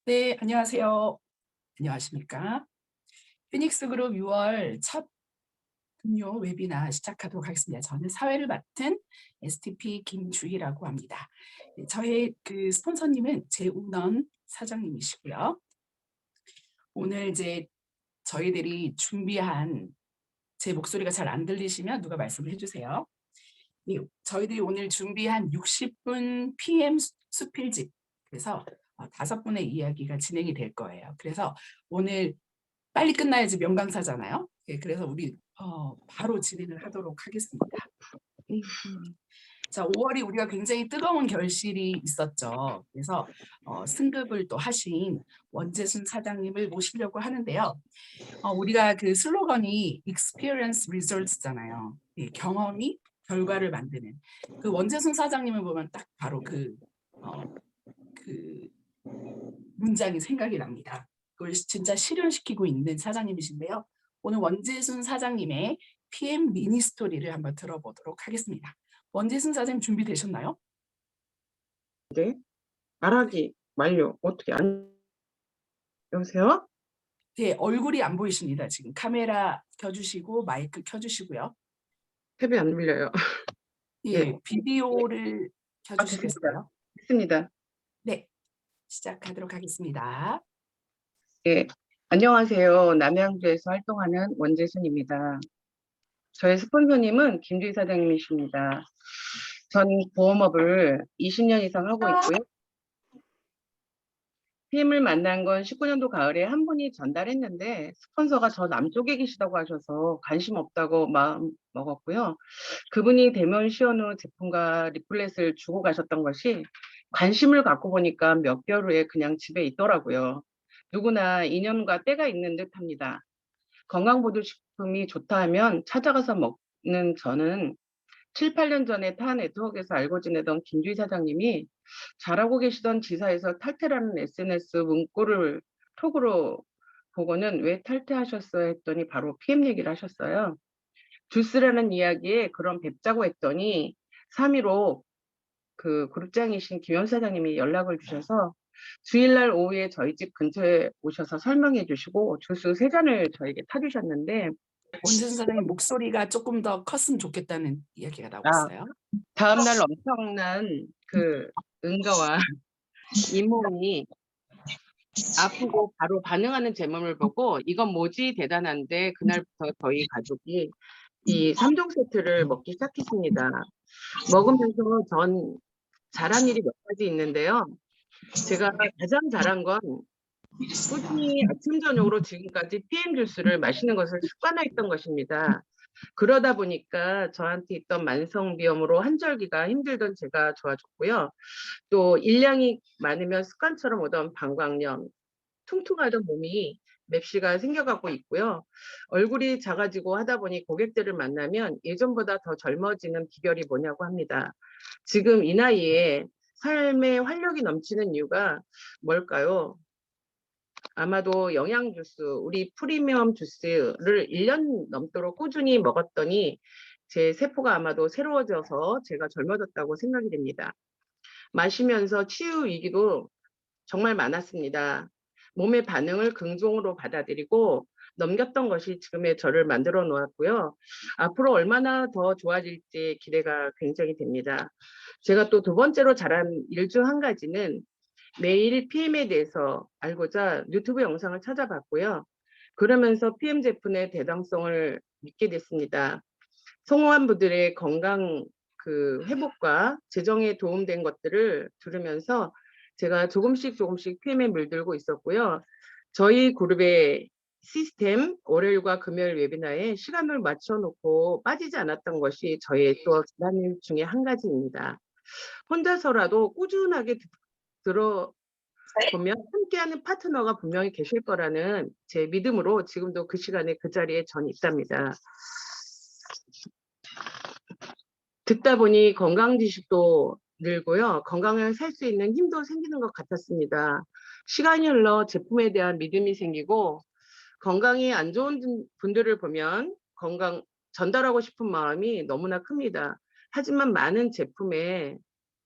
네, 안녕하세요. 안녕하십니까? 피닉스 그룹 6월 첫 금요 웨비나 시작하도록 하겠습니다. 저는 사회를 맡은 STP 김주희라고 합니다. 네, 저의 스폰서님은 재운원 사장님이시고요. 오늘 이제 저희들이 준비한 제 목소리가 잘 안 들리시면 누가 말씀을 해주세요. 네, 저희들이 오늘 준비한 60분 PM 수필집, 그래서 5분의 이야기가 진행이 될 거예요. 그래서 오늘 빨리 끝나야지 명강사잖아요. 예, 그래서 우리 바로 진행을 하도록 하겠습니다. 자, 5월이 우리가 굉장히 뜨거운 결실이 있었죠. 그래서 승급을 또 하신 원재순 사장님을 모시려고 하는데요. 우리가 그 슬로건이 Experience Results잖아요. 예, 경험이 결과를 만드는. 그 원재순 사장님을 보면 딱 바로 그 문장이 생각이 납니다. 그걸 진짜 실현시키고 있는 사장님이신데요. 오늘 원재순 사장님의 PM 미니 스토리를 한번 들어보도록 하겠습니다. 원재순 사장님 준비되셨나요? 네, 말하기 완료. 어떻게 안, 여보세요? 네, 얼굴이 안 보이십니다. 지금 카메라 켜주시고 마이크 켜주시고요. 탭이 안 밀려요. 네, 예, 비디오를 됐습니다. 켜주시겠어요? 됐습니다. 네, 시작하도록 하겠습니다. 네, 안녕하세요. 남양주에서 활동하는 원재순입니다. 저의 스폰서님은 김주희 사장님이십니다. 전 보험업을 20년 이상 하고 있고요. PM을 만난 건 19년도 가을에 한 분이 전달했는데 스폰서가 저 남쪽에 계시다고 하셔서 관심 없다고 마음 먹었고요. 그분이 대면 시연 후 제품과 리플렛을 주고 가셨던 것이 관심을 갖고 보니까 몇 개월 후에 그냥 집에 있더라고요. 누구나 인연과 때가 있는 듯합니다. 건강보조식품이 좋다 하면 찾아가서 먹는 저는 7, 8년 전에 타 네트워크에서 알고 지내던 김주희 사장님이 잘하고 계시던 지사에서 탈퇴라는 SNS 문구를 톡으로 보고는 왜 탈퇴하셨어요 했더니 바로 PM 얘기를 하셨어요. 주스라는 이야기에 그런 뵙자고 했더니 3.15 그 그룹장이신 김현 사장님이 연락을 주셔서 주일날 오후에 저희 집 근처에 오셔서 설명해 주시고 주스 3잔을 저에게 타주셨는데 원재순 사장님 목소리가 조금 더 컸으면 좋겠다는 이야기가 나오고 아, 있어요. 다음날 엄청난 그 응가와 잇몸이 아프고 바로 반응하는 제 몸을 보고 이건 뭐지 대단한데 그날부터 저희 가족이 이 3종 세트를 먹기 시작했습니다. 먹으면서 전 잘한 일이 몇 가지 있는데요. 제가 가장 잘한 건 꾸준히 아침 저녁으로 지금까지 PM 주스를 마시는 것을 습관화했던 것입니다. 그러다 보니까 저한테 있던 만성비염으로 한절기가 힘들던 제가 좋아졌고요. 또 일량이 많으면 습관처럼 오던 방광염, 퉁퉁하던 몸이 맵시가 생겨가고 있고요. 얼굴이 작아지고 하다 보니 고객들을 만나면 예전보다 더 젊어지는 비결이 뭐냐고 합니다. 지금 이 나이에 삶에 활력이 넘치는 이유가 뭘까요? 아마도 영양 주스, 우리 프리미엄 주스를 1년 넘도록 꾸준히 먹었더니 제 세포가 아마도 새로워져서 제가 젊어졌다고 생각이 됩니다. 마시면서 치유 위기도 정말 많았습니다. 몸의 반응을 긍정으로 받아들이고 넘겼던 것이 지금의 저를 만들어 놓았고요. 앞으로 얼마나 더 좋아질지 기대가 굉장히 됩니다. 제가 또 두 번째로 잘한 일 중 한 가지는 매일 PM에 대해서 알고자 유튜브 영상을 찾아봤고요. 그러면서 PM 제품의 대당성을 믿게 됐습니다. 성공한 분들의 건강 회복과 재정에 도움된 것들을 들으면서 제가 조금씩 PM에 물들고 있었고요. 저희 그룹의 시스템 월요일과 금요일 웨비나에 시간을 맞춰놓고 빠지지 않았던 것이 저의 또 기반일 중에 한 가지입니다. 혼자서라도 꾸준하게 들어보면 함께하는 파트너가 분명히 계실 거라는 제 믿음으로 지금도 그 시간에 그 자리에 전 있답니다. 듣다 보니 건강 지식도 늘고요. 건강을 살 수 있는 힘도 생기는 것 같았습니다. 시간이 흘러 제품에 대한 믿음이 생기고 건강이 안 좋은 분들을 보면 건강 전달하고 싶은 마음이 너무나 큽니다. 하지만 많은 제품에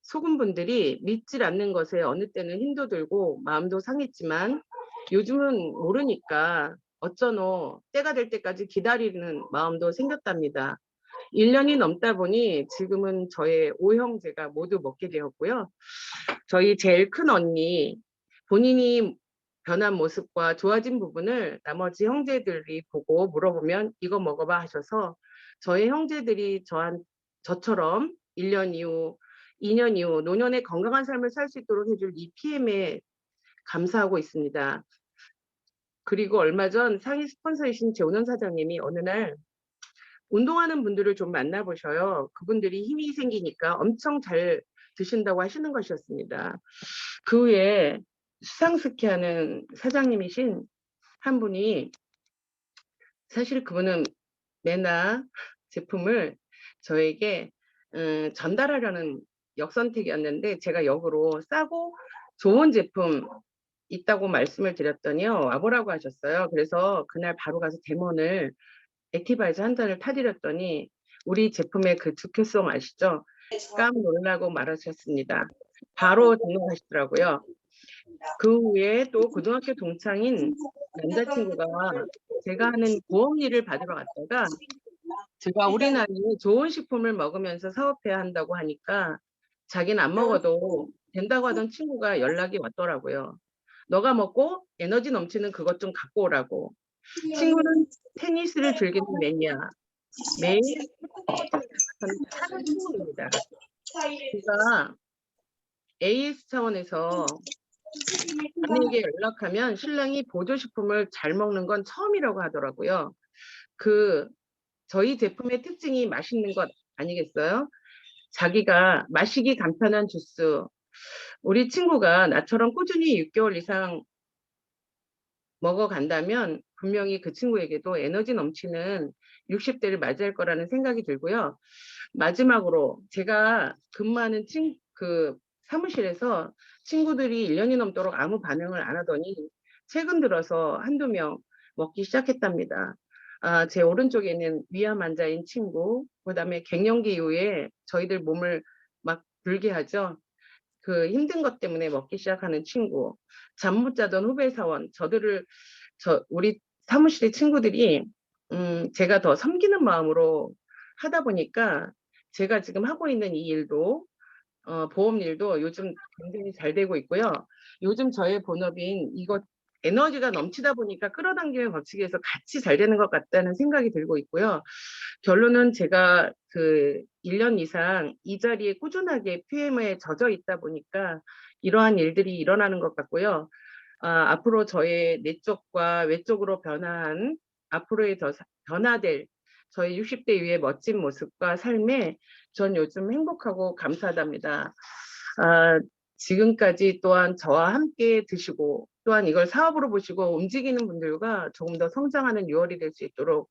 소금분들이 믿질 않는 것에 어느 때는 힘도 들고 마음도 상했지만 요즘은 모르니까 어쩌노 때가 될 때까지 기다리는 마음도 생겼답니다. 1년이 넘다 보니 지금은 저의 5형제가 모두 먹게 되었고요. 저희 제일 큰 언니 본인이 변한 모습과 좋아진 부분을 나머지 형제들이 보고 물어보면 이거 먹어봐 하셔서 저의 형제들이 저처럼 1년 이후 2년 이후 노년의 건강한 삶을 살 수 있도록 해줄 이 PM에 감사하고 있습니다. 그리고 얼마 전 상위 스폰서이신 재훈원 사장님이 어느 날 운동하는 분들을 좀 만나보셔요. 그분들이 힘이 생기니까 엄청 잘 드신다고 하시는 것이었습니다. 그 후에 수상스키하는 사장님이신 한 분이 사실 그분은 메나 제품을 저에게 전달하려는 역선택이었는데 제가 역으로 싸고 좋은 제품 있다고 말씀을 드렸더니요. 와보라고 하셨어요. 그래서 그날 바로 가서 데몬을 액티바이저 한 잔을 타드렸더니 우리 제품의 그 주효성 아시죠? 깜 놀라고 말하셨습니다. 바로 등록하시더라고요. 그 후에 또 고등학교 동창인 남자친구가 제가 하는 보험 일을 받으러 갔다가 제가 우리 나이에 좋은 식품을 먹으면서 사업해야 한다고 하니까 자기는 안 먹어도 된다고 하던 친구가 연락이 왔더라고요. 너가 먹고 에너지 넘치는 그것 좀 갖고 오라고. 친구는 테니스를 즐기는 매니아. 매일 하는 친구입니다. 제가 AS 차원에서 아내에게 연락하면 신랑이 보조식품을 잘 먹는 건 처음이라고 하더라고요. 저희 제품의 특징이 맛있는 것 아니겠어요? 자기가 마시기 간편한 주스. 우리 친구가 나처럼 꾸준히 6개월 이상 먹어간다면 분명히 그 친구에게도 에너지 넘치는 60대를 맞이할 거라는 생각이 들고요. 마지막으로 제가 근무하는 사무실에서 친구들이 1년이 넘도록 아무 반응을 안 하더니 최근 들어서 한두 명 먹기 시작했답니다. 제 오른쪽에 있는 위암 환자인 친구, 그다음에 갱년기 이후에 저희들 몸을 막 불게 하죠. 그 힘든 것 때문에 먹기 시작하는 친구, 잠 못 자던 후배 사원, 우리 사무실의 친구들이 제가 더 섬기는 마음으로 하다 보니까 제가 지금 하고 있는 이 일도 보험 일도 요즘 굉장히 잘 되고 있고요. 요즘 저의 본업인 이거 에너지가 넘치다 보니까 끌어당기면 거치기 위해서 같이 잘 되는 것 같다는 생각이 들고 있고요. 결론은 제가 1년 이상 이 자리에 꾸준하게 PM에 젖어 있다 보니까 이러한 일들이 일어나는 것 같고요. 앞으로 저의 내적과 외적으로 변화한 앞으로의 더 변화될 저희 60대 이후의 멋진 모습과 삶에 전 요즘 행복하고 감사하답니다. 지금까지 또한 저와 함께 드시고 또한 이걸 사업으로 보시고 움직이는 분들과 조금 더 성장하는 6월이 될 수 있도록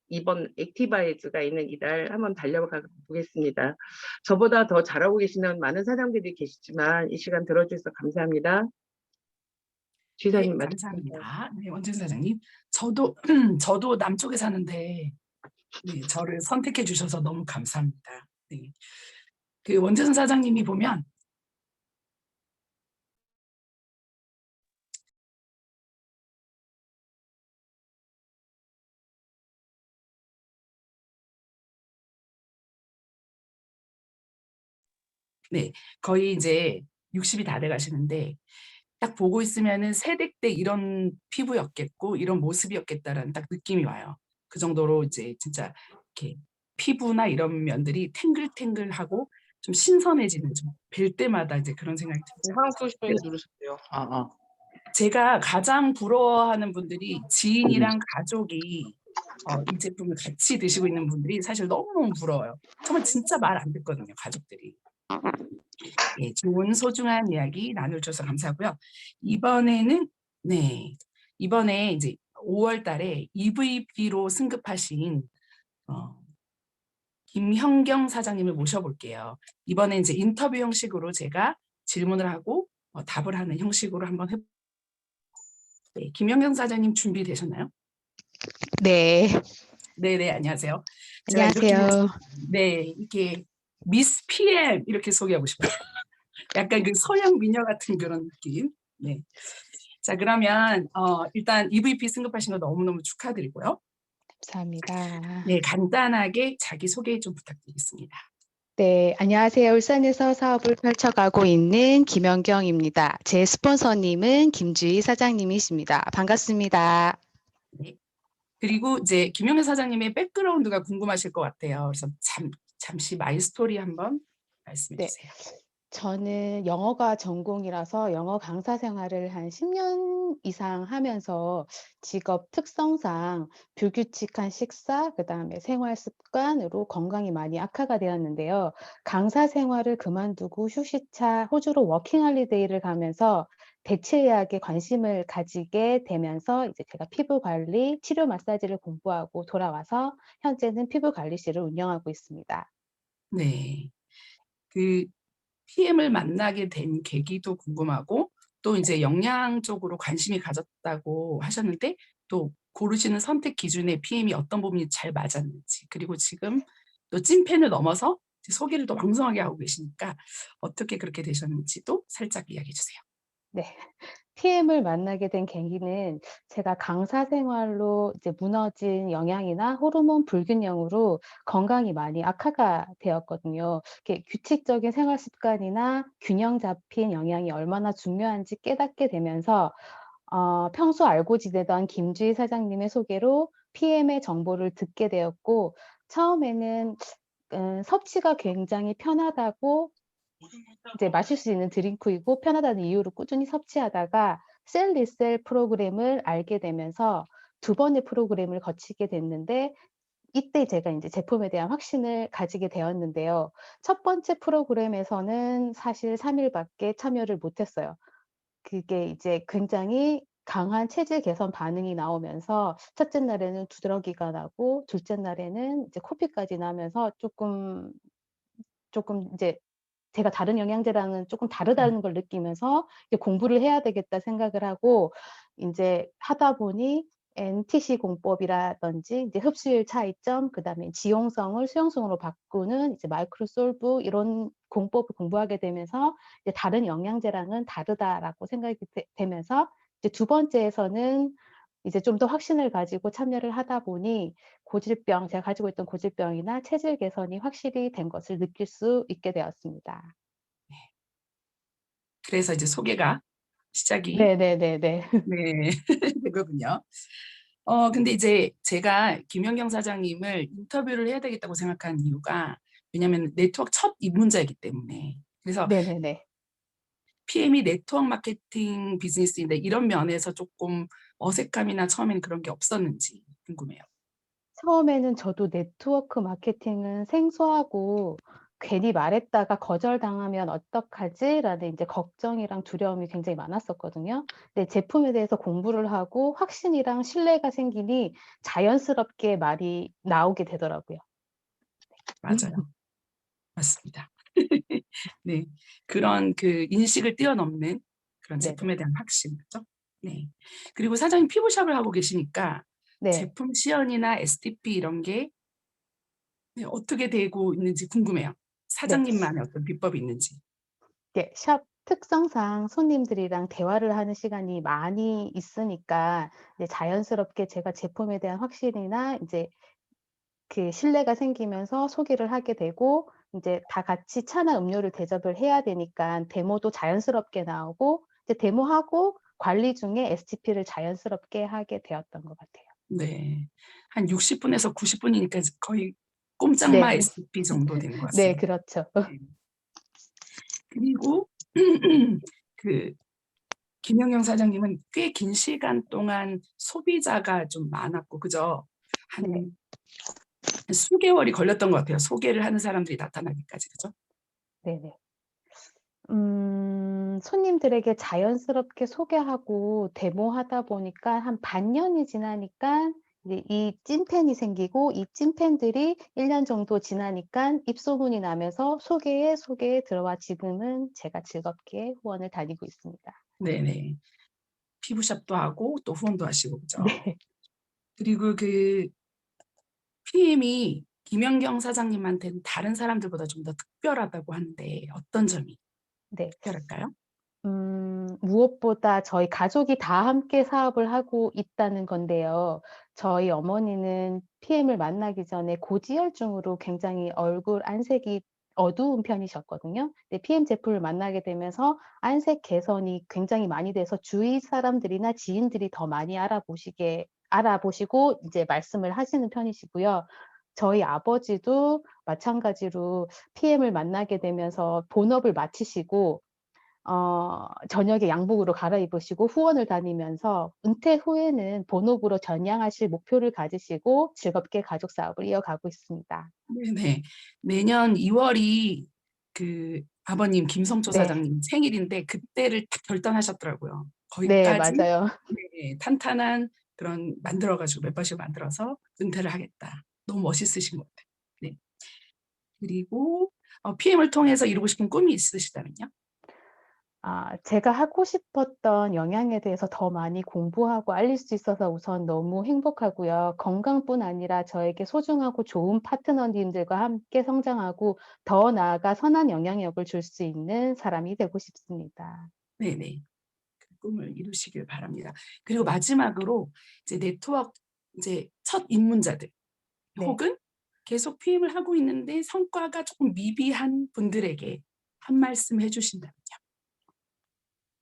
이번 액티바이즈가 있는 이달 한번 달려가 보겠습니다. 저보다 더 잘하고 계시는 많은 사장들이 계시지만 이 시간 들어주셔서 감사합니다. 네, 지사님 감사합니다. 네, 원진 사장님. 저도 남쪽에 사는데 네, 저를 선택해 주셔서 너무 감사합니다. 네. 그 원진 사장님이 보면 네, 거의 이제 60이 다 돼 가시는데 딱 보고 있으면은 세대 때 이런 피부였겠고 이런 모습이었겠다라는 딱 느낌이 와요. 그 정도로 이제 진짜 이렇게 피부나 이런 면들이 탱글탱글하고 좀 신선해지는, 좀 뵐 때마다 이제 그런 생각이 들죠. 화면 끄시면 누르세요. 제가 가장 부러워하는 분들이 지인이랑 가족이 이 제품을 같이 드시고 있는 분들이 사실 너무너무 부러워요. 정말 진짜 말 안 듣거든요, 가족들이. 예, 좋은 소중한 이야기 나눠주셔서 감사하고요. 이번에 이제 5월 달에 EVP로 승급하신 김현경 사장님을 모셔볼게요. 이번에 이제 인터뷰 형식으로 제가 질문을 하고 답을 하는 형식으로 한번 해볼게요. 네, 김현경 사장님 준비되셨나요? 네, 네네, 안녕하세요. 제가 안녕하세요. 이렇게 미스 PM 이렇게 소개하고 싶어요. 약간 그 서양 미녀 같은 그런 느낌. 네. 자, 그러면 일단 EVP 승급하신 거 너무너무 축하드리고요. 감사합니다. 네, 간단하게 자기소개 좀 부탁드리겠습니다. 네, 안녕하세요. 울산에서 사업을 펼쳐가고 있는 김연경입니다. 제 스폰서님은 김주희 사장님이십니다. 반갑습니다. 네. 그리고 이제 김용현 사장님의 백그라운드가 궁금하실 것 같아요. 그래서 잠시 마이 스토리 한번 말씀해 네, 주세요. 저는 영어가 전공이라서 영어 강사 생활을 한 10년 이상 하면서 직업 특성상 불규칙한 식사, 그다음에 생활 습관으로 건강이 많이 악화가 되었는데요. 강사 생활을 그만두고 휴식차 호주로 워킹 홀리데이를 가면서 대체의학에 관심을 가지게 되면서 이제 제가 피부 관리, 치료 마사지를 공부하고 돌아와서 현재는 피부 관리실을 운영하고 있습니다. 네. 그 PM을 만나게 된 계기도 궁금하고 또 이제 영양 쪽으로 관심이 가졌다고 하셨는데 또 고르시는 선택 기준에 PM이 어떤 부분이 잘 맞았는지 그리고 지금 또 찐팬을 넘어서 이제 소개를 더 왕성하게 하고 계시니까 어떻게 그렇게 되셨는지도 살짝 이야기해 주세요. 네. PM을 만나게 된 계기는 제가 강사 생활로 이제 무너진 영양이나 호르몬 불균형으로 건강이 많이 악화가 되었거든요. 이렇게 규칙적인 생활 습관이나 균형 잡힌 영양이 얼마나 중요한지 깨닫게 되면서 평소 알고 지내던 김주희 사장님의 소개로 PM의 정보를 듣게 되었고 처음에는 섭취가 굉장히 편하다고 이제 마실 수 있는 드링크이고 편하다는 이유로 꾸준히 섭취하다가 셀 리셀 프로그램을 알게 되면서 두 번의 프로그램을 거치게 됐는데 이때 제가 인제 제품에 대한 확신을 가지게 되었는데요. 첫 번째 프로그램에서는 사실 3 일밖에 참여를 못 했어요. 그게 이제 굉장히 강한 체질 개선 반응이 나오면서 첫째 날에는 두드러기가 나고 둘째 날에는 이제 코피까지 나면서 쪼끔 이제 제가 다른 영양제랑은 쪼끔 다르다는 걸 느끼면서 이제 '공부를 해야 되겠다.' 생각을 하고 인제 하다 보니 NTC 공법이라든지 인제 흡수율 차이점, 그다음에 지용성을 수용성으로 바꾸는 이제 마이크로 솔브 이런 공법을 공부하게 되면서 이제 '다른 영양제랑은 다르다.'라고 생각이 되면서 이제 두 번째에서는 이제 좀 더 확신을 가지고 참여를 하다 보니 제가 가지고 있던 고질병이나 체질 개선이 확실히 된 것을 느낄 수 있게 되었습니다. 그래서 이제 소개가 시작이 네네네네. 네 되거든요. 근데 이제 제가 김연경 사장님을 인터뷰를 해야 되겠다고 생각한 이유가 왜냐하면 네트워크 첫 입문자이기 때문에. 그래서 네네네. PM이 네트워크 마케팅 비즈니스인데 이런 면에서 쪼끔 어색함이나 처음에는 그런 게 없었는지 궁금해요. 처음에는 저도 네트워크 마케팅은 생소하고 '괜히 말했다가 거절당하면 어떡하지?'라는 인제 걱정이랑 두려움이 굉장히 많았었거든요. 근데 제품에 대해서 공부를 하고 확신이랑 신뢰가 생기니 자연스럽게 말이 나오게 되더라고요. 맞아요. 맞습니다. 네. 그런 그 인식을 뛰어넘는 그런 네네. 제품에 대한 확신, 그죠? 네. 그리고 사장님 피부샵을 하고 계시니까 네. 제품 시연이나 STP 이런 게 네 어떻게 되고 있는지 궁금해요. 네. 사장님만의 어떤 비법이 있는지. 예. 샵 특성상 손님들이랑 대화를 하는 시간이 많이 있으니까 이제 자연스럽게 제가 제품에 대한 확신이나 인제 그 신뢰가 생기면서 소개를 하게 되고 인제 다 같이 차나 음료를 대접을 해야 되니깐 데모도 자연스럽게 나오고 이제 데모하고 관리 중에 STP를 자연스럽게 하게 되었던 것 같아요. 네. 한 60 분에서 90 분이니까 이제 거의 꼼짝마 네. STP 정도 되는 것 네 같습니다. 그렇죠. 네. 그리고 그 김영경 사장님은 꽤 긴 시간 동안 소비자가 좀 많았고 그죠? 네. 한 수개월이 걸렸던 것 같아요. 소개를 하는 사람들이 나타나기까지. 그죠? 네네. 손님들에게 자연스럽게 소개하고 데모하다 보니까 한 반년이 지나니까 이제 이 찐팬이 생기고 이 찐팬들이 1년 정도 지나니깐 입소문이 나면서 소개에 들어와 지금은 제가 즐겁게 후원을 다니고 있습니다. 네네. 피부샵도 하고 또 후원도 하시고 그죠? 네. 그리고 그 PM이 김연경 사장님한테는 다른 사람들보다 좀 더 특별하다고 하는데 어떤 점이 네. 특별할까요? 무엇보다 저희 가족이 다 함께 사업을 하고 있다는 건데요. 저희 어머니는 PM을 만나기 전에 고지혈증으로 굉장히 얼굴 안색이 어두운 편이셨거든요. 근데 PM 제품을 만나게 되면서 안색 개선이 굉장히 많이 돼서 주위 사람들이나 지인들이 더 많이 알아보시고 이제 말씀을 하시는 편이시고요. 저희 아버지도 마찬가지로 PM을 만나게 되면서 본업을 마치시고 저녁에 양복으로 갈아입으시고 후원을 다니면서 은퇴 후에는 본업으로 전향하실 목표를 가지시고 즐겁게 가족 사업을 이어가고 있습니다. 네네. 내년 2월이 그 아버님 김성초 네. 사장님 생일인데 그때를 딱 결단하셨더라고요. 네, 거기까지 맞아요. 네, 탄탄한 그런 만들어 가지고 멤버십을 만들어서 은퇴를 하겠다. 너무 멋있으신 것 같아요. 네. 그리고 PM을 통해서 이루고 싶은 꿈이 있으시다면요? 제가 하고 싶었던 영양에 대해서 더 많이 공부하고 알릴 수 있어서 우선 너무 행복하고요. 건강뿐 아니라 저에게 소중하고 좋은 파트너님들과 함께 성장하고 더 나아가 선한 영향력을 줄 수 있는 사람이 되고 싶습니다. 네네. 그 꿈을 이루시길 바랍니다. 그리고 마지막으로 이제 네트워크 이제 첫 입문자들 네. 혹은 계속 PM을 하고 있는데 성과가 조금 미비한 분들에게 한 말씀 해 주신다면요?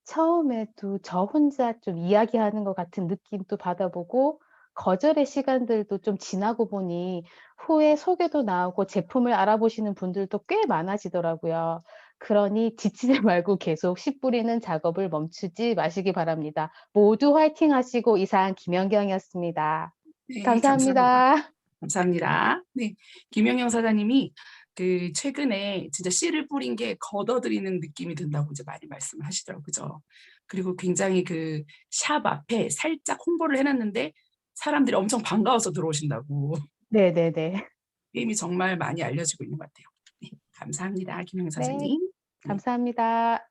처음에도 저 혼자 좀 이야기하는 것 같은 느낌도 받아보고 거절의 시간들도 좀 지나고 보니 후에 소개도 나오고 제품을 알아보시는 분들도 꽤 많아지더라고요. 그러니 지치지 말고 계속 씨 뿌리는 작업을 멈추지 마시기 바랍니다. 모두 화이팅 하시고 이상 김연경이었습니다. 네, 감사합니다. 감사합니다. 감사합니다. 네. 김영영 사장님이 그 최근에 진짜 씨를 뿌린 게 걷어들이는 느낌이 든다고 이제 많이 말씀을 하시더라고요. 그죠? 그리고 굉장히 그 샵 앞에 살짝 홍보를 해 놨는데 사람들이 엄청 반가워서 들어오신다고. 네네네. 게임이 정말 많이 알려지고 있는 것 같아요. 네. 감사합니다. 김영영 네. 사장님. 네. 감사합니다.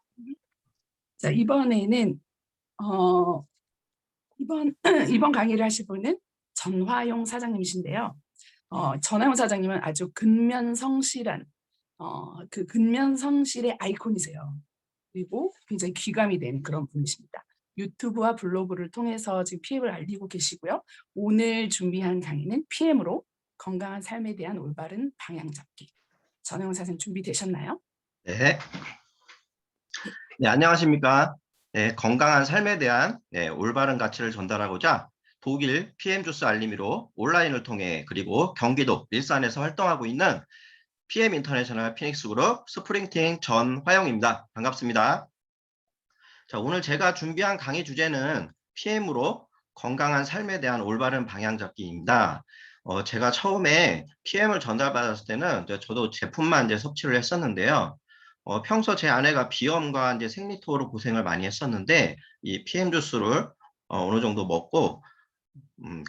자, 이번에는 어 이번 이번 강의를 하실 분은 전화용 사장님이신데요. 전화용 사장님은 아주 근면성실한 그 근면성실의 아이콘이세요. 그리고 굉장히 귀감이 되는 그런 분이십니다. 유튜브와 블로그를 통해서 지금 PM을 알리고 계시고요. 오늘 준비한 강의는 PM으로 건강한 삶에 대한 올바른 방향 잡기. 전화용 사장님 준비되셨나요? 네. 네, 안녕하십니까. 네, 건강한 삶에 대한 올바른 가치를 전달하고자 독일 PM 주스 알림이로 온라인을 통해 그리고 경기도 일산에서 활동하고 있는 PM 인터내셔널 피닉스 그룹 스프링팅 전화영입니다. 반갑습니다. 자, 오늘 제가 준비한 강의 주제는 PM으로 건강한 삶에 대한 올바른 방향 잡기입니다. 제가 처음에 PM을 전달받았을 때는 저도 제품만 이제 섭취를 했었는데요. 평소 제 아내가 비염과 이제 생리토로 고생을 많이 했었는데 이 PM 주스를 어느 정도 먹고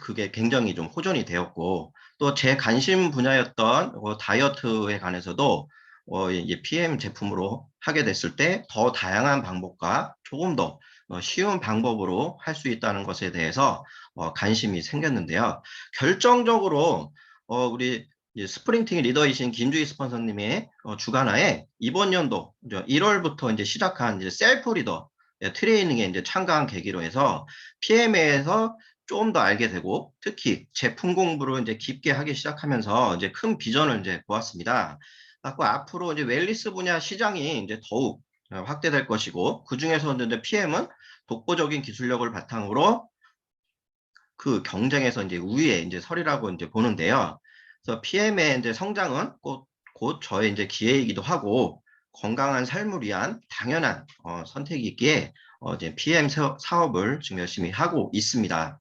그게 굉장히 좀 호전이 되었고 또 제 관심 분야였던 다이어트에 관해서도 이제 PM 제품으로 하게 됐을 때 더 다양한 방법과 조금 더 쉬운 방법으로 할 수 있다는 것에 대해서 관심이 생겼는데요. 결정적으로 우리 스프링팅 리더이신 김주희 스폰서님의 주관하에 이번 연도 1월부터 이제 시작한 이제 셀프 리더 트레이닝에 이제 참가한 계기로 해서 PM에서 좀 더 알게 되고 특히 제품 공부를 이제 깊게 하기 시작하면서 이제 큰 비전을 이제 보았습니다. 앞으로 이제 웰니스 분야 시장이 이제 더욱 확대될 것이고 그 중에서 이제 PM은 독보적인 기술력을 바탕으로 그 경쟁에서 이제 우위에 이제 서리라고 이제 보는데요. 그래서 PM의 이제 성장은 곧 저의 이제 기회이기도 하고 건강한 삶을 위한 당연한 선택이기에 이제 PM 사업을 지금 열심히 하고 있습니다.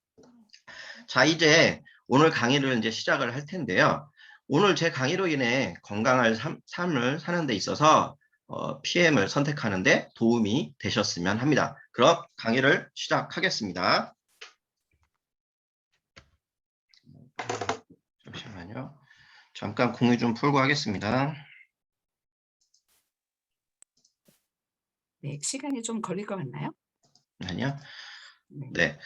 자, 이제 오늘 강의를 이제 시작을 할 텐데요. 오늘 제 강의로 인해 건강한 삶을 사는 데 있어서 PM을 선택하는 데 도움이 되셨으면 합니다. 그럼 강의를 시작하겠습니다. 잠시만요. 잠깐 공유 좀 풀고 하겠습니다. 네, 시간이 좀 걸릴 것 같나요? 아니요. 네. 네.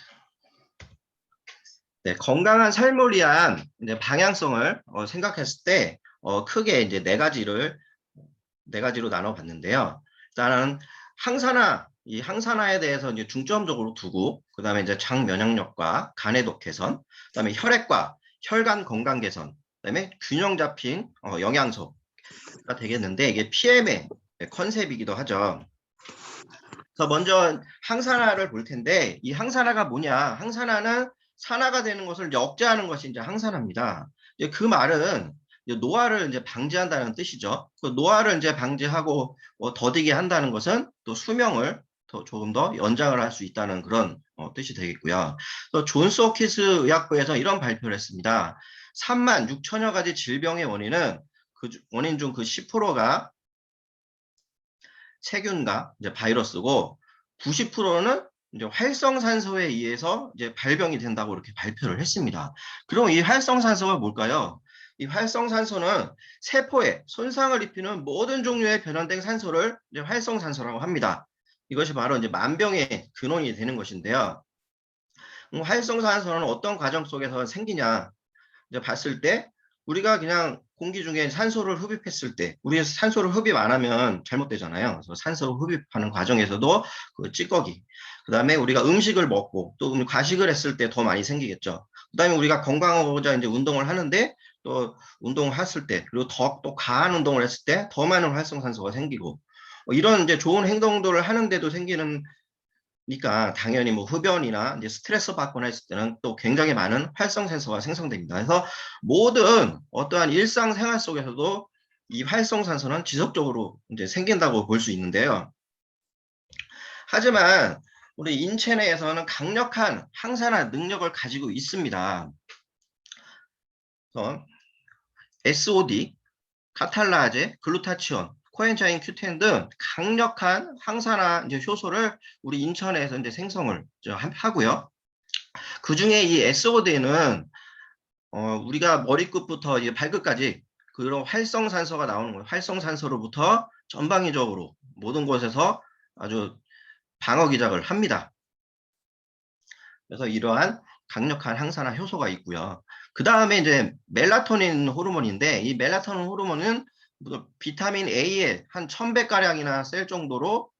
네, 건강한 삶을 위한 이제 방향성을 생각했을 때 크게 이제 네 가지로 나눠봤는데요. 일단은 항산화, 이 항산화에 대해서 이제 중점적으로 두고, 그다음에 이제 장 면역력과 간의 독 개선, 그다음에 혈액과 혈관 건강 개선, 그다음에 균형 잡힌 영양소가 되겠는데 이게 PM의 컨셉이기도 하죠. 그래서 먼저 항산화를 볼 텐데 이 항산화가 뭐냐? 항산화는 산화가 되는 것을 이제 억제하는 것이 이제 항산화입니다. 이제 그 말은 이제 노화를 이제 방지한다는 뜻이죠. 그 노화를 이제 방지하고 더디게 한다는 것은 또 수명을 조금 더 연장을 할 수 있다는 그런 뜻이 되겠고요. 또 존스 홉킨스 의학부에서 이런 발표를 했습니다. 3만 6천여 가지 질병의 원인은 그 원인 중 그 10%가 세균과 이제 바이러스고 90%는 이제 활성산소에 의해서 이제 발병이 된다고 이렇게 발표를 했습니다. 그럼 이 활성산소가 뭘까요? 이 활성산소는 세포에 손상을 입히는 모든 종류의 변환된 산소를 이제 활성산소라고 합니다. 이것이 바로 이제 만병의 근원이 되는 것인데요. 활성산소는 어떤 과정 속에서 생기냐? 이제 봤을 때 우리가 그냥 공기 중에 산소를 흡입했을 때 우리 산소를 흡입 안 하면 잘못되잖아요. 그래서 산소를 흡입하는 과정에서도 그 찌꺼기, 그다음에 우리가 음식을 먹고 또 과식을 했을 때 더 많이 생기겠죠. 그다음에 우리가 건강하고자 이제 운동을 하는데 또 운동을 했을 때 그리고 더 또 과한 운동을 했을 때 더 많은 활성산소가 생기고 이런 이제 좋은 행동들을 하는데도 생기는 니까 당연히 뭐 흡연이나 이제 스트레스 받거나 했을 때는 또 굉장히 많은 활성산소가 생성됩니다. 그래서 모든 어떠한 일상생활 속에서도 이 활성산소는 지속적으로 이제 생긴다고 볼 수 있는데요. 하지만 우리 인체 내에서는 강력한 항산화 능력을 가지고 있습니다. 그래서 SOD, 카탈라제, 글루타치온, 코엔자임 Q10 등 강력한 항산화 이제 효소를 우리 인체내에서 이제 생성을 하고요. 그 중에 이 SOD는 우리가 머리끝부터 이제 발끝까지 그런 활성산소가 나오는 거예요. 활성산소로부터 전방위적으로 모든 곳에서 아주 방어기작을 합니다. 그래서 이러한 강력한 항산화 효소가 있고요. 그 다음에 이제 멜라토닌 호르몬인데 이 멜라토닌 호르몬은 비타민 A의 한 1000배가량이나 셀 정도로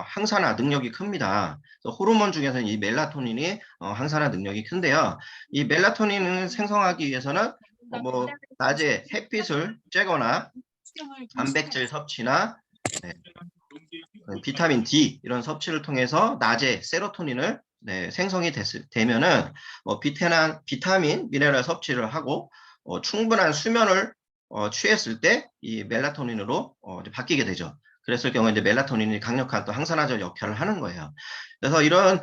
항산화 능력이 큽니다. 그래서 호르몬 중에서는 이 멜라토닌이 항산화 능력이 큰데요. 이 멜라토닌을 생성하기 위해서는 뭐 낮에 햇빛을 쬐거나 단백질 섭취나 비타민 D 이런 섭취를 통해서 낮에 세로토닌을 생성이 되면은 비타민, 미네랄 섭취를 하고 충분한 수면을 취했을 때 이 멜라토닌으로 이제 바뀌게 되죠. 그랬을 경우에 이제 멜라토닌이 강력한 또 항산화적 역할을 하는 거예요. 그래서 이런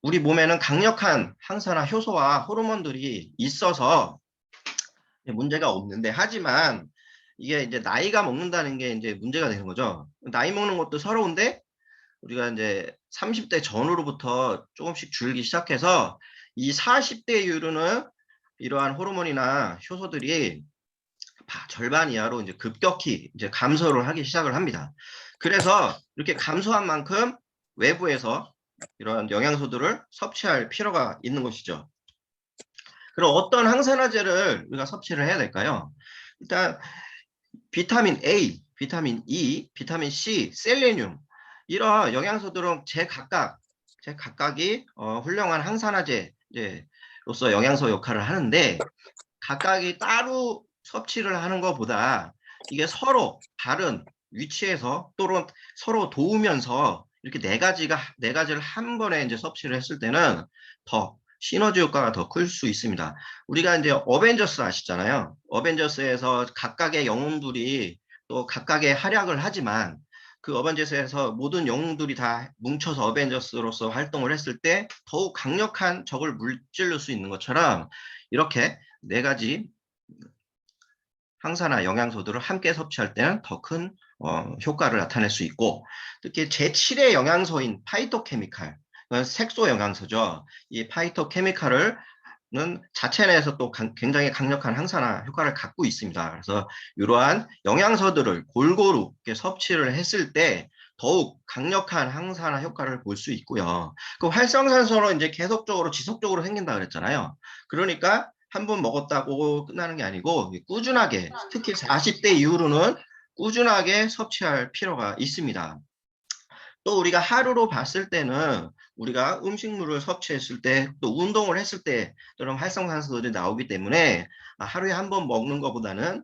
우리 몸에는 강력한 항산화 효소와 호르몬들이 있어서 문제가 없는데 하지만 이게 이제 나이가 먹는다는 게 이제 문제가 되는 거죠. 나이 먹는 것도 서러운데 우리가 이제 30대 전후로부터 조금씩 줄기 시작해서 이 40대 이후로는 이러한 호르몬이나 효소들이 절반 이하로 이제 급격히 이제 감소를 하기 시작을 합니다. 그래서 이렇게 감소한 만큼 외부에서 이러한 영양소들을 섭취할 필요가 있는 것이죠. 그럼 어떤 항산화제를 우리가 섭취를 해야 될까요? 일단 비타민 A, 비타민 E, 비타민 C, 셀레늄 이런 영양소들은 제각각이 훌륭한 항산화제로서 영양소 역할을 하는데 각각이 따로 섭취를 하는 것보다 이게 서로 다른 위치에서 또는 서로 도우면서 이렇게 네 가지를 한 번에 이제 섭취를 했을 때는 더 시너지 효과가 더 클 수 있습니다. 우리가 이제 어벤져스 아시잖아요. 어벤져스에서 각각의 영웅들이 또 각각의 활약을 하지만 그 어벤져스에서 모든 영웅들이 다 뭉쳐서 어벤져스로서 활동을 했을 때 더욱 강력한 적을 물질릴 수 있는 것처럼 이렇게 네 가지 항산화 영양소들을 함께 섭취할 때는 더 큰 효과를 나타낼 수 있고 특히 제7의 영양소인 파이토케미칼, 색소 영양소죠. 이 파이토케미칼은 자체 내에서 또 굉장히 강력한 항산화 효과를 갖고 있습니다. 그래서 이러한 영양소들을 골고루 이렇게 섭취를 했을 때 더욱 강력한 항산화 효과를 볼 수 있고요. 그 활성산소는 이제 계속적으로 지속적으로 생긴다 그랬잖아요. 그러니까 한 번 먹었다고 끝나는 게 아니고 꾸준하게, 특히 40대 이후로는 꾸준하게 섭취할 필요가 있습니다. 또 우리가 하루로 봤을 때는 우리가 음식물을 섭취했을 때, 또 운동을 했을 때 또는 활성산소들이 나오기 때문에 하루에 한 번 먹는 것보다는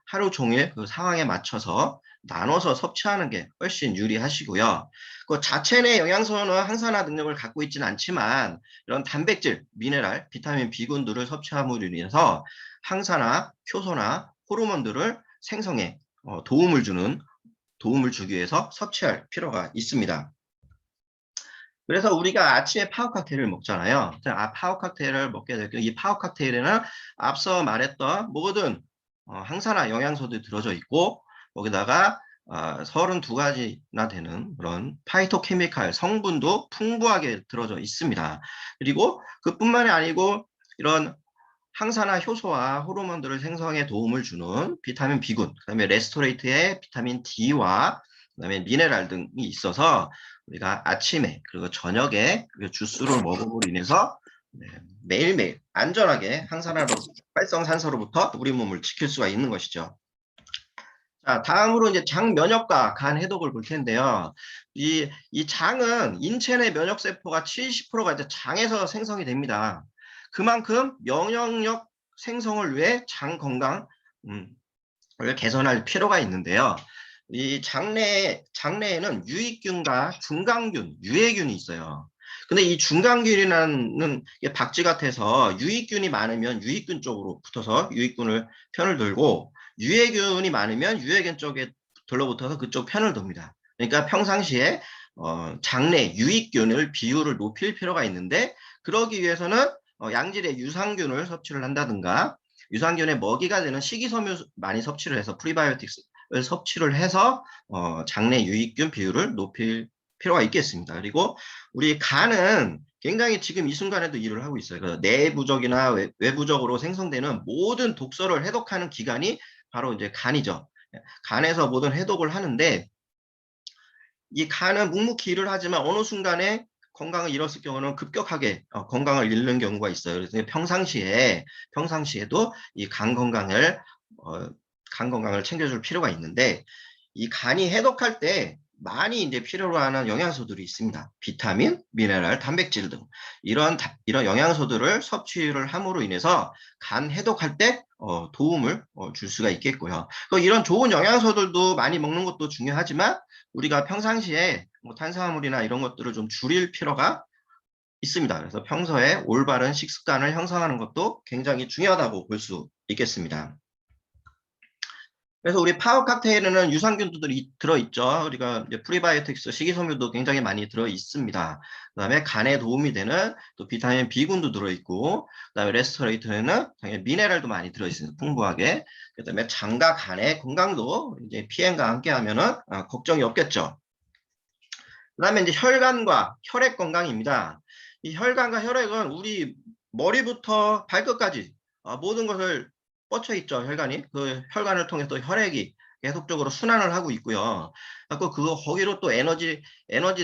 하루 종일 그 상황에 맞춰서 나눠서 섭취하는 게 훨씬 유리하시고요. 그 자체 내 영양소는 항산화 능력을 갖고 있지는 않지만 이런 단백질, 미네랄, 비타민, B군들을 섭취함으로 인해서 항산화, 효소나 호르몬들을 생성에 도움을 주기 위해서 섭취할 필요가 있습니다. 그래서 우리가 아침에 파워 칵테일을 먹잖아요. 파워 칵테일을 먹게 될 경우 이 파워 칵테일에는 앞서 말했던 모든 항산화 영양소들이 들어져 있고 거기다가 32가지나 되는 그런 파이토케미칼 성분도 풍부하게 들어져 있습니다. 그리고 그뿐만이 아니고 이런 항산화 효소와 호르몬들을 생성에 도움을 주는 비타민 B군, 그다음에 레스토레이트의 비타민 D와 그다음에 미네랄 등이 있어서 우리가 아침에 그리고 저녁에 주스를 먹음으로 인해서 매일매일 안전하게 활성산소로부터 우리 몸을 지킬 수가 있는 것이죠. 자, 다음으로 이제 장 면역과 간 해독을 볼 텐데요. 이 장은 인체 내 면역세포가 70%가 이제 장에서 생성이 됩니다. 그만큼 면역력 생성을 위해 장 건강을 개선할 필요가 있는데요. 이 장내에는 유익균과 중강균, 유해균이 있어요. 근데 이 중강균이라는 게 박쥐 같아서 유익균이 많으면 유익균 쪽으로 붙어서 유익균을 편을 들고 유해균이 많으면 유해균 쪽에 들러붙어서 그쪽 편을 듭니다. 그러니까 평상시에 장내 유익균을 비율을 높일 필요가 있는데 그러기 위해서는 양질의 유산균을 섭취를 한다든가 유산균의 먹이가 되는 식이섬유 많이 섭취를 해서 프리바이오틱스를 섭취를 해서 장내 유익균 비율을 높일 필요가 있겠습니다. 그리고 우리 간은 굉장히 지금 이 순간에도 일을 하고 있어요. 그 내부적이나 외부적으로 생성되는 모든 독소를 해독하는 기관이 바로 이제 간이죠. 간에서 모든 해독을 하는데 이 간은 묵묵히 일을 하지만 어느 순간에 건강을 잃었을 경우는 급격하게 건강을 잃는 경우가 있어요. 그래서 평상시에도 이 간 건강을 챙겨줄 필요가 있는데 이 간이 해독할 때 많이 이제 필요로 하는 영양소들이 있습니다. 비타민, 미네랄, 단백질 등 이런 영양소들을 섭취를 함으로 인해서 간 해독할 때 도움을 줄 수가 있겠고요. 이런 좋은 영양소들도 많이 먹는 것도 중요하지만 우리가 평상시에 뭐 탄수화물이나 이런 것들을 좀 줄일 필요가 있습니다. 그래서 평소에 올바른 식습관을 형성하는 것도 굉장히 중요하다고 볼 수 있겠습니다. 그래서 우리 파워 칵테일에는 유산균들이 들어있죠. 우리가 이제 프리바이오틱스, 식이섬유도 굉장히 많이 들어있습니다. 그다음에 간에 도움이 되는 또 비타민 B군도 들어있고, 그다음에 레스토레이터에는 당연히 미네랄도 많이 들어있습니다. 풍부하게. 그다음에 장과 간의 건강도 이제 PM과 함께하면은 걱정이 없겠죠. 그다음에 이제 혈관과 혈액 건강입니다. 이 혈관과 혈액은 우리 머리부터 발끝까지 모든 것을 뻗쳐 있죠. 혈관이. 그 혈관을 통해서 혈액이 계속적으로 순환을 하고 있고요. 거기로 또 에너지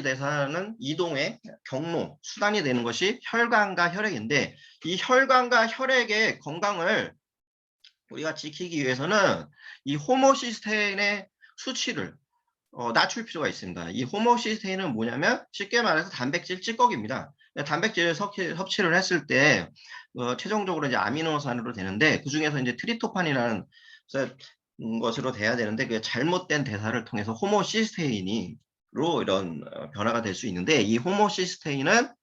대사는 이동의 경로, 수단이 되는 것이 혈관과 혈액인데 이 혈관과 혈액의 건강을 우리가 지키기 위해서는 이 호모시스테인의 수치를 낮출 필요가 있습니다. 이 호모시스테인은 뭐냐면 쉽게 말해서 단백질 찌꺼기입니다. 단백질 섭취를 했을 때 최종적으로 이제 아미노산으로 되는데 그 중에서 이제 트리토판이라는 것으로 돼야 되는데 그 잘못된 대사를 통해서 호모시스테인으로 이런 변화가 될 수 있는데 이 호모시스테인은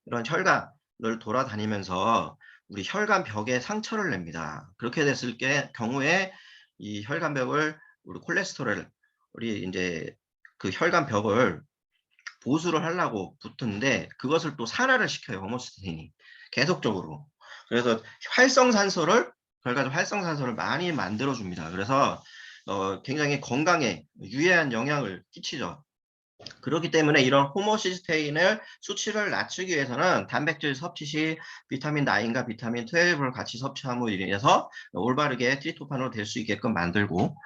이런 혈관을 돌아다니면서 우리 혈관 벽에 상처를 냅니다. 그렇게 됐을 경우에 이 혈관벽을 우리 콜레스테롤이 이제 그 혈관 벽을 보수를 하려고 붙는데 그것을 또 산화를 시켜요. 호모시스테인이 계속적으로. 그래서 결과적으로 활성산소를 많이 만들어 줍니다. 그래서 굉장히 건강에 유해한 영향을 끼치죠. 그렇기 때문에 이런 호모시스테인을 수치를 낮추기 위해서는 단백질 섭취 시 비타민 9과 비타민 12을 같이 섭취함으로 인해서 올바르게 트리토판으로 될 수 있게끔 만들고,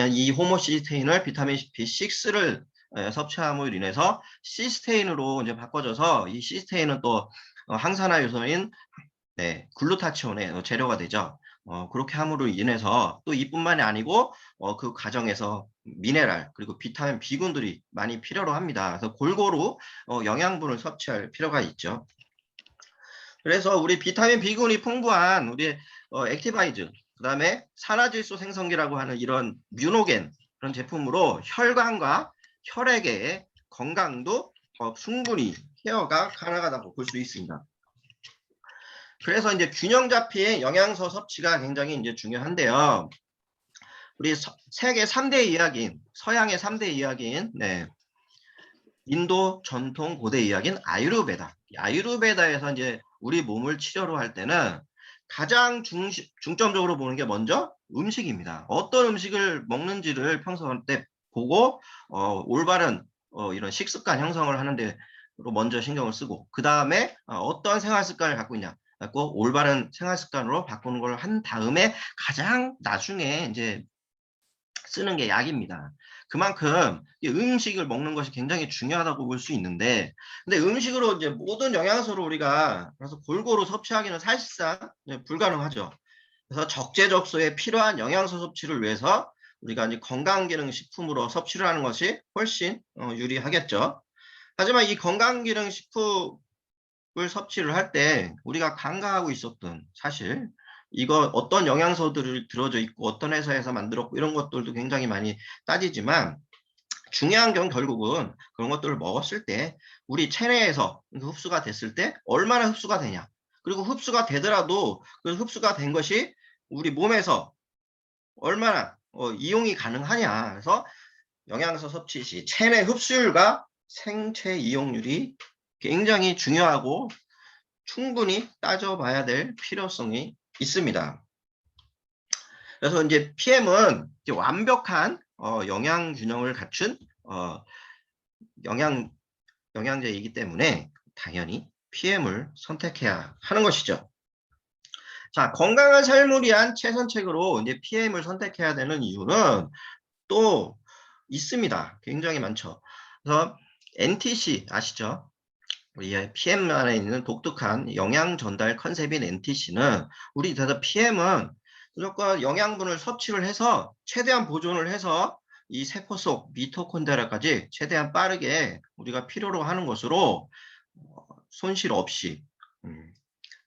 이 호모시스테인을 비타민 B6를 섭취함으로 인해서 시스테인으로 이제 바꿔져서, 이 시스테인은 또 항산화 요소인 글루타치온의 재료가 되죠. 그렇게 함으로 인해서 또 이뿐만이 아니고 그 과정에서 미네랄 그리고 비타민 B군들이 많이 필요로 합니다. 그래서 골고루 영양분을 섭취할 필요가 있죠. 그래서 우리 비타민 B군이 풍부한 우리 액티바이즈, 그다음에 산화질소 생성기라고 하는 이런 뮤노겐 그런 제품으로 혈관과 혈액의 건강도 충분히 케어가 가능하다고 볼 수 있습니다. 그래서 이제 균형 잡힌 영양소 섭취가 굉장히 이제 중요한데요. 우리 세계 3대 의학인, 서양의 3대 의학인, 인도 전통 고대 의학인 아유르베다에서 이제 우리 몸을 치료로 할 때는 가장 중점적으로 보는 게 먼저 음식입니다. 어떤 음식을 먹는지를 평소 때 보고 올바른 이런 식습관 형성을 하는데 먼저 신경을 쓰고, 그 다음에 어떤 생활 습관을 갖고 있냐, 갖고 올바른 생활 습관으로 바꾸는 걸 한 다음에 가장 나중에 이제 쓰는 게 약입니다. 그만큼 이 음식을 먹는 것이 굉장히 중요하다고 볼 수 있는데, 근데 음식으로 이제 모든 영양소를 우리가 그래서 골고루 섭취하기는 사실상 불가능하죠. 그래서 적재적소에 필요한 영양소 섭취를 위해서 우리가 이제 건강기능식품으로 섭취를 하는 것이 훨씬 유리하겠죠. 하지만 이 건강기능식품을 섭취를 할 때 우리가 간과하고 있었던 사실, 이거 어떤 영양소들이 들어져 있고 어떤 회사에서 만들었고 이런 것들도 굉장히 많이 따지지만, 중요한 건 결국은 그런 것들을 먹었을 때 우리 체내에서 흡수가 됐을 때 얼마나 흡수가 되냐, 그리고 흡수가 되더라도 그 흡수가 된 것이 우리 몸에서 얼마나 이용이 가능하냐. 그래서 영양소 섭취 시 체내 흡수율과 생체 이용률이 굉장히 중요하고 충분히 따져봐야 될 필요성이 있습니다. 그래서 이제 PM은 이제 완벽한 영양 균형을 갖춘 영양제이기 때문에 당연히 PM을 선택해야 하는 것이죠. 자, 건강한 삶을 위한 최선책으로 이제 PM을 선택해야 되는 이유는 또 있습니다. 굉장히 많죠. 그래서 NTC 아시죠? 우리 PM 안에 있는 독특한 영양 전달 컨셉인 NTC는, 우리 PM은 무조건 영양분을 섭취를 해서 최대한 보존을 해서 이 세포 속 미토콘드리아까지 최대한 빠르게 우리가 필요로 하는 것으로 손실 없이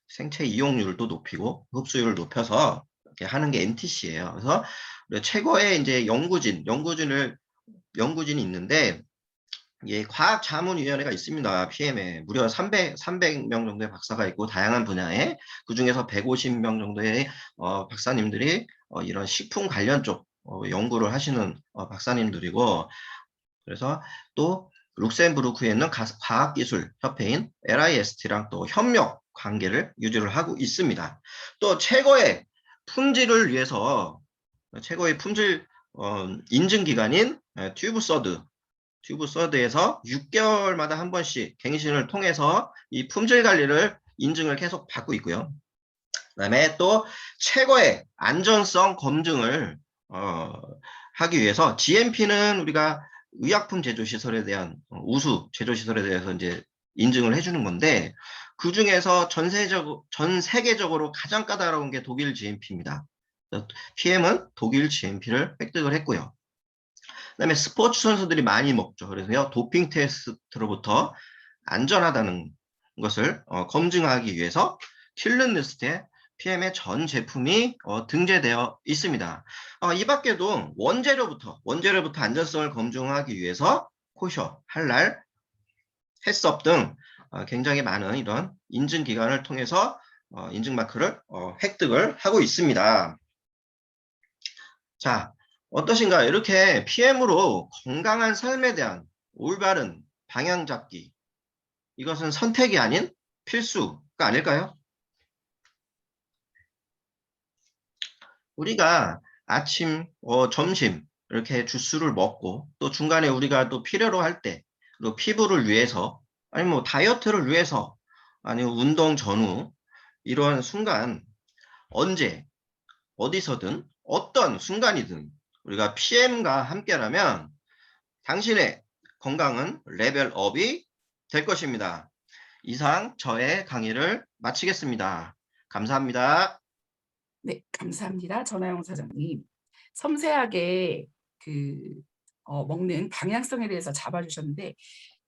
생체 이용률도 높이고 흡수율을 높여서 이렇게 하는 게 NTC예요. 그래서 최고의 이제 연구진이 있는데, 예, 과학자문위원회가 있습니다. PM에 무려 300명 정도의 박사가 있고, 다양한 분야에 그 중에서 150명 정도의 박사님들이 이런 식품 관련 쪽 연구를 하시는 박사님들이고, 그래서 또 룩셈부르크에 있는 과학기술협회인 LIST랑 또 협력 관계를 유지를 하고 있습니다. 또 최고의 품질을 위해서 최고의 품질 인증기관인 튜브서드에서 6개월마다 한 번씩 갱신을 통해서 이 품질 관리를 인증을 계속 받고 있고요. 그다음에 또 최고의 안전성 검증을 하기 위해서 GMP는 우리가 의약품 제조시설에 대한 우수 제조시설에 대해서 이제 인증을 해주는 건데, 그 중에서 전 세계적으로 가장 까다로운 게 독일 GMP입니다. PM은 독일 GMP를 획득을 했고요. 그다음에 스포츠 선수들이 많이 먹죠. 그래서요, 도핑 테스트로부터 안전하다는 것을 검증하기 위해서 킬른리스트에 PM의 전 제품이 등재되어 있습니다. 이 밖에도 원재료부터 안전성을 검증하기 위해서 코셔, 할랄, 햇섭 등 굉장히 많은 이런 인증기관을 통해서 인증마크를 획득을 하고 있습니다. 자, 어떠신가요? 이렇게 PM으로 건강한 삶에 대한 올바른 방향 잡기, 이것은 선택이 아닌 필수가 아닐까요? 우리가 아침, 점심 이렇게 주스를 먹고, 또 중간에 우리가 또 필요로 할 때 그리고 피부를 위해서, 아니 뭐 다이어트를 위해서, 아니면 운동 전후 이러한 순간 언제 어디서든 어떤 순간이든 우리가 PM과 함께라면 당신의 건강은 레벨업이 될 것입니다. 이상 저의 강의를 마치겠습니다. 감사합니다. 네, 감사합니다. 전하영 사장님. 섬세하게 먹는 방향성에 대해서 잡아주셨는데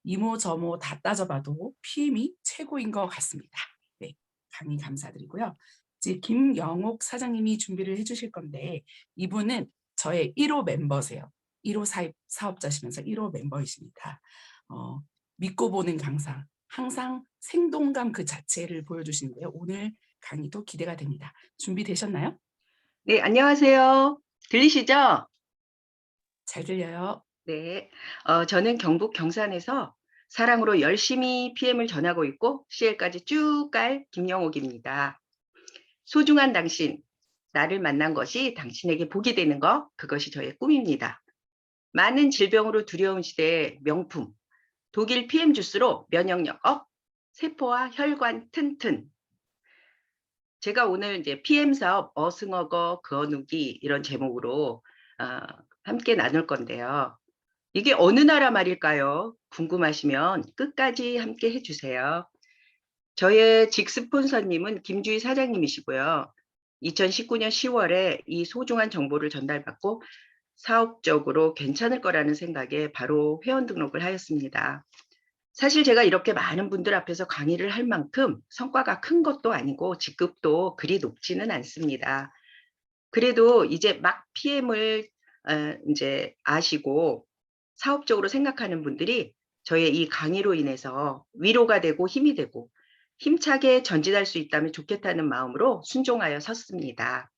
이모저모 다 따져봐도 PM이 최고인 것 같습니다. 네, 강의 감사드리고요. 이제 김영옥 사장님이 준비를 해주실 건데 이분은 저의 1호 멤버세요. 1호 사업자시면서 1호 멤버이십니다. 믿고 보는 강사, 항상 생동감 그 자체를 보여주시는데요. 오늘 강의도 기대가 됩니다. 준비되셨나요? 네, 안녕하세요. 들리시죠? 잘 들려요. 네, 저는 경북 경산에서 사랑으로 열심히 PM을 전하고 있고 CL까지 쭉 갈 김영옥입니다. 소중한 당신, 나를 만난 것이 당신에게 복이 되는 것, 그것이 저의 꿈입니다. 많은 질병으로 두려운 시대의 명품, 독일 PM 주스로 면역력 업, 세포와 혈관 튼튼. 제가 오늘 이제 PM 사업 어승어거 그어누기 이런 제목으로 함께 나눌 건데요. 이게 어느 나라 말일까요? 궁금하시면 끝까지 함께 해주세요. 저의 직스폰서님은 김주희 사장님이시고요. 2019년 10월에 이 소중한 정보를 전달받고 사업적으로 괜찮을 거라는 생각에 바로 회원 등록을 하였습니다. 사실 제가 이렇게 많은 분들 앞에서 강의를 할 만큼 성과가 큰 것도 아니고 직급도 그리 높지는 않습니다. 그래도 이제 막 PM을 이제 아시고 사업적으로 생각하는 분들이 저의 이 강의로 인해서 위로가 되고 힘이 되고 힘차게 전진할 수 있다면 좋겠다는 마음으로 순종하여 섰습니다.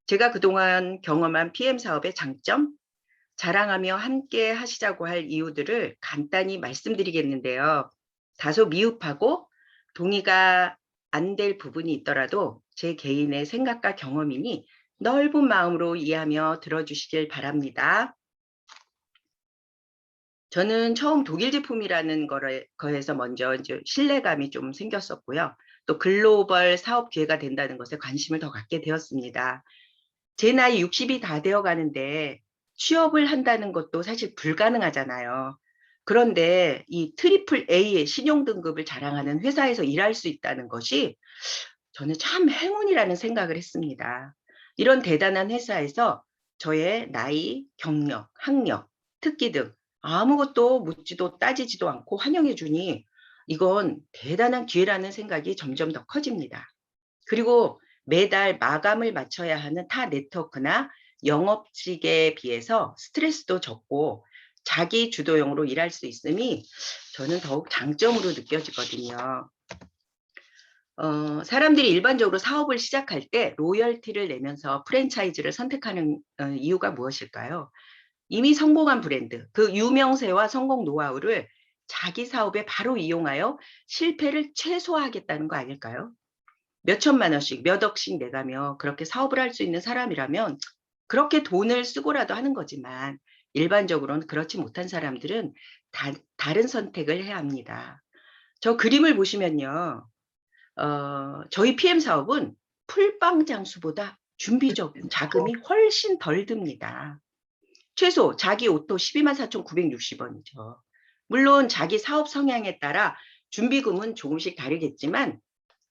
제가 그동안 경험한 PM 사업의 장점, 자랑하며 함께 하시자고 할 이유들을 간단히 말씀드리겠는데요. 다소 미흡하고 동의가 안 될 부분이 있더라도 제 개인의 생각과 경험이니 넓은 마음으로 이해하며 들어주시길 바랍니다. 저는 처음 독일 제품이라는 거에서 먼저 이제 신뢰감이 좀 생겼었고요. 또 글로벌 사업 기회가 된다는 것에 관심을 더 갖게 되었습니다. 제 나이 60이 다 되어 가는데 취업을 한다는 것도 사실 불가능하잖아요. 그런데 이 트리플 A의 신용 등급을 자랑하는 회사에서 일할 수 있다는 것이 저는 참 행운이라는 생각을 했습니다. 이런 대단한 회사에서 저의 나이, 경력, 학력, 특기 등 아무것도 묻지도 따지지도 않고 환영해 주니 이건 대단한 기회라는 생각이 점점 더 커집니다. 그리고 매달 마감을 맞춰야 하는 타 네트워크나 영업직에 비해서 스트레스도 적고 자기 주도형으로 일할 수 있음이 저는 더욱 장점으로 느껴지거든요. 사람들이 일반적으로 사업을 시작할 때 로열티를 내면서 프랜차이즈를 선택하는 이유가 무엇일까요? 이미 성공한 브랜드, 그 유명세와 성공 노하우를 자기 사업에 바로 이용하여 실패를 최소화하겠다는 거 아닐까요? 몇 천만 원씩, 몇 억씩 내가며 그렇게 사업을 할 수 있는 사람이라면 그렇게 돈을 쓰고라도 하는 거지만 일반적으로는 그렇지 못한 사람들은 다른 선택을 해야 합니다. 저 그림을 보시면요. 저희 PM 사업은 풀빵 장수보다 준비적 자금이 훨씬 덜 듭니다. 최소 자기 오토 124,960원이죠. 물론 자기 사업 성향에 따라 준비금은 조금씩 다르겠지만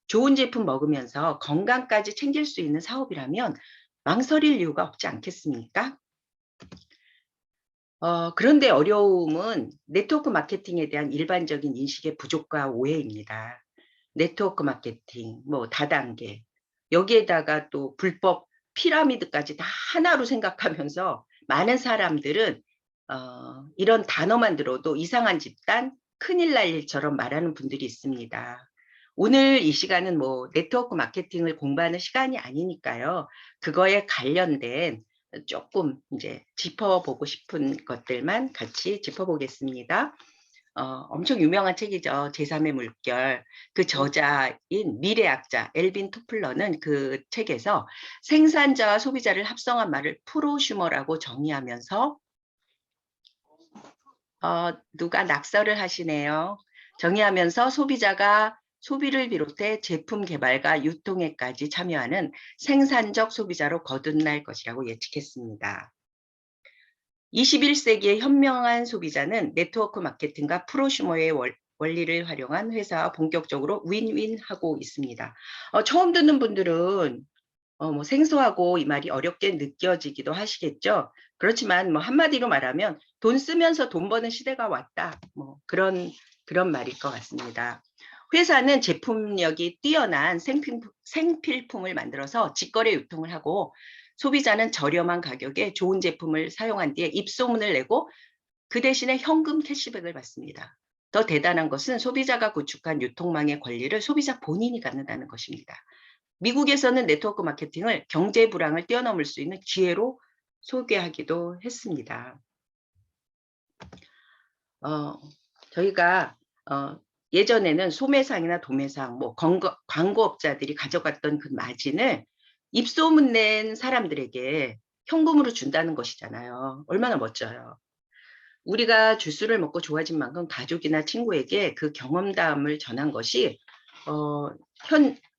좋은 제품 먹으면서 건강까지 챙길 수 있는 사업이라면 망설일 이유가 없지 않겠습니까? 그런데 어려움은 네트워크 마케팅에 대한 일반적인 인식의 부족과 오해입니다. 네트워크 마케팅, 뭐 다단계, 여기에다가 또 불법 피라미드까지 다 하나로 생각하면서 많은 사람들은 이런 단어만 들어도 이상한 집단, 큰일 날 일처럼 말하는 분들이 있습니다. 오늘 이 시간은 뭐 네트워크 마케팅을 공부하는 시간이 아니니까요. 그거에 관련된 조금 이제 짚어보고 싶은 것들만 같이 짚어보겠습니다. 엄청 유명한 책이죠. 제3의 물결. 그 저자인 미래학자 엘빈 토플러는 그 책에서 생산자와 소비자를 합성한 말을 프로슈머라고 정의하면서 누가 낙서를 하시네요. 정의하면서 소비자가 소비를 비롯해 제품 개발과 유통에까지 참여하는 생산적 소비자로 거듭날 것이라고 예측했습니다. 21세기의 현명한 소비자는 네트워크 마케팅과 프로슈머의 원리를 활용한 회사와 본격적으로 윈윈하고 있습니다. 처음 듣는 분들은 뭐 생소하고 이 말이 어렵게 느껴지기도 하시겠죠. 그렇지만 뭐 한마디로 말하면 돈 쓰면서 돈 버는 시대가 왔다. 뭐 그런 말일 것 같습니다. 회사는 제품력이 뛰어난 생필품을 만들어서 직거래 유통을 하고 소비자는 저렴한 가격에 좋은 제품을 사용한 뒤에 입소문을 내고 그 대신에 현금 캐시백을 받습니다. 더 대단한 것은 소비자가 구축한 유통망의 권리를 소비자 본인이 갖는다는 것입니다. 미국에서는 네트워크 마케팅을 경제 불황을 뛰어넘을 수 있는 기회로 소개하기도 했습니다. 저희가 예전에는 소매상이나 도매상, 뭐 광고업자들이 가져갔던 그 마진을 입소문 낸 사람들에게 현금으로 준다는 것이잖아요. 얼마나 멋져요. 우리가 주스를 먹고 좋아진 만큼 가족이나 친구에게 그 경험담을 전한 것이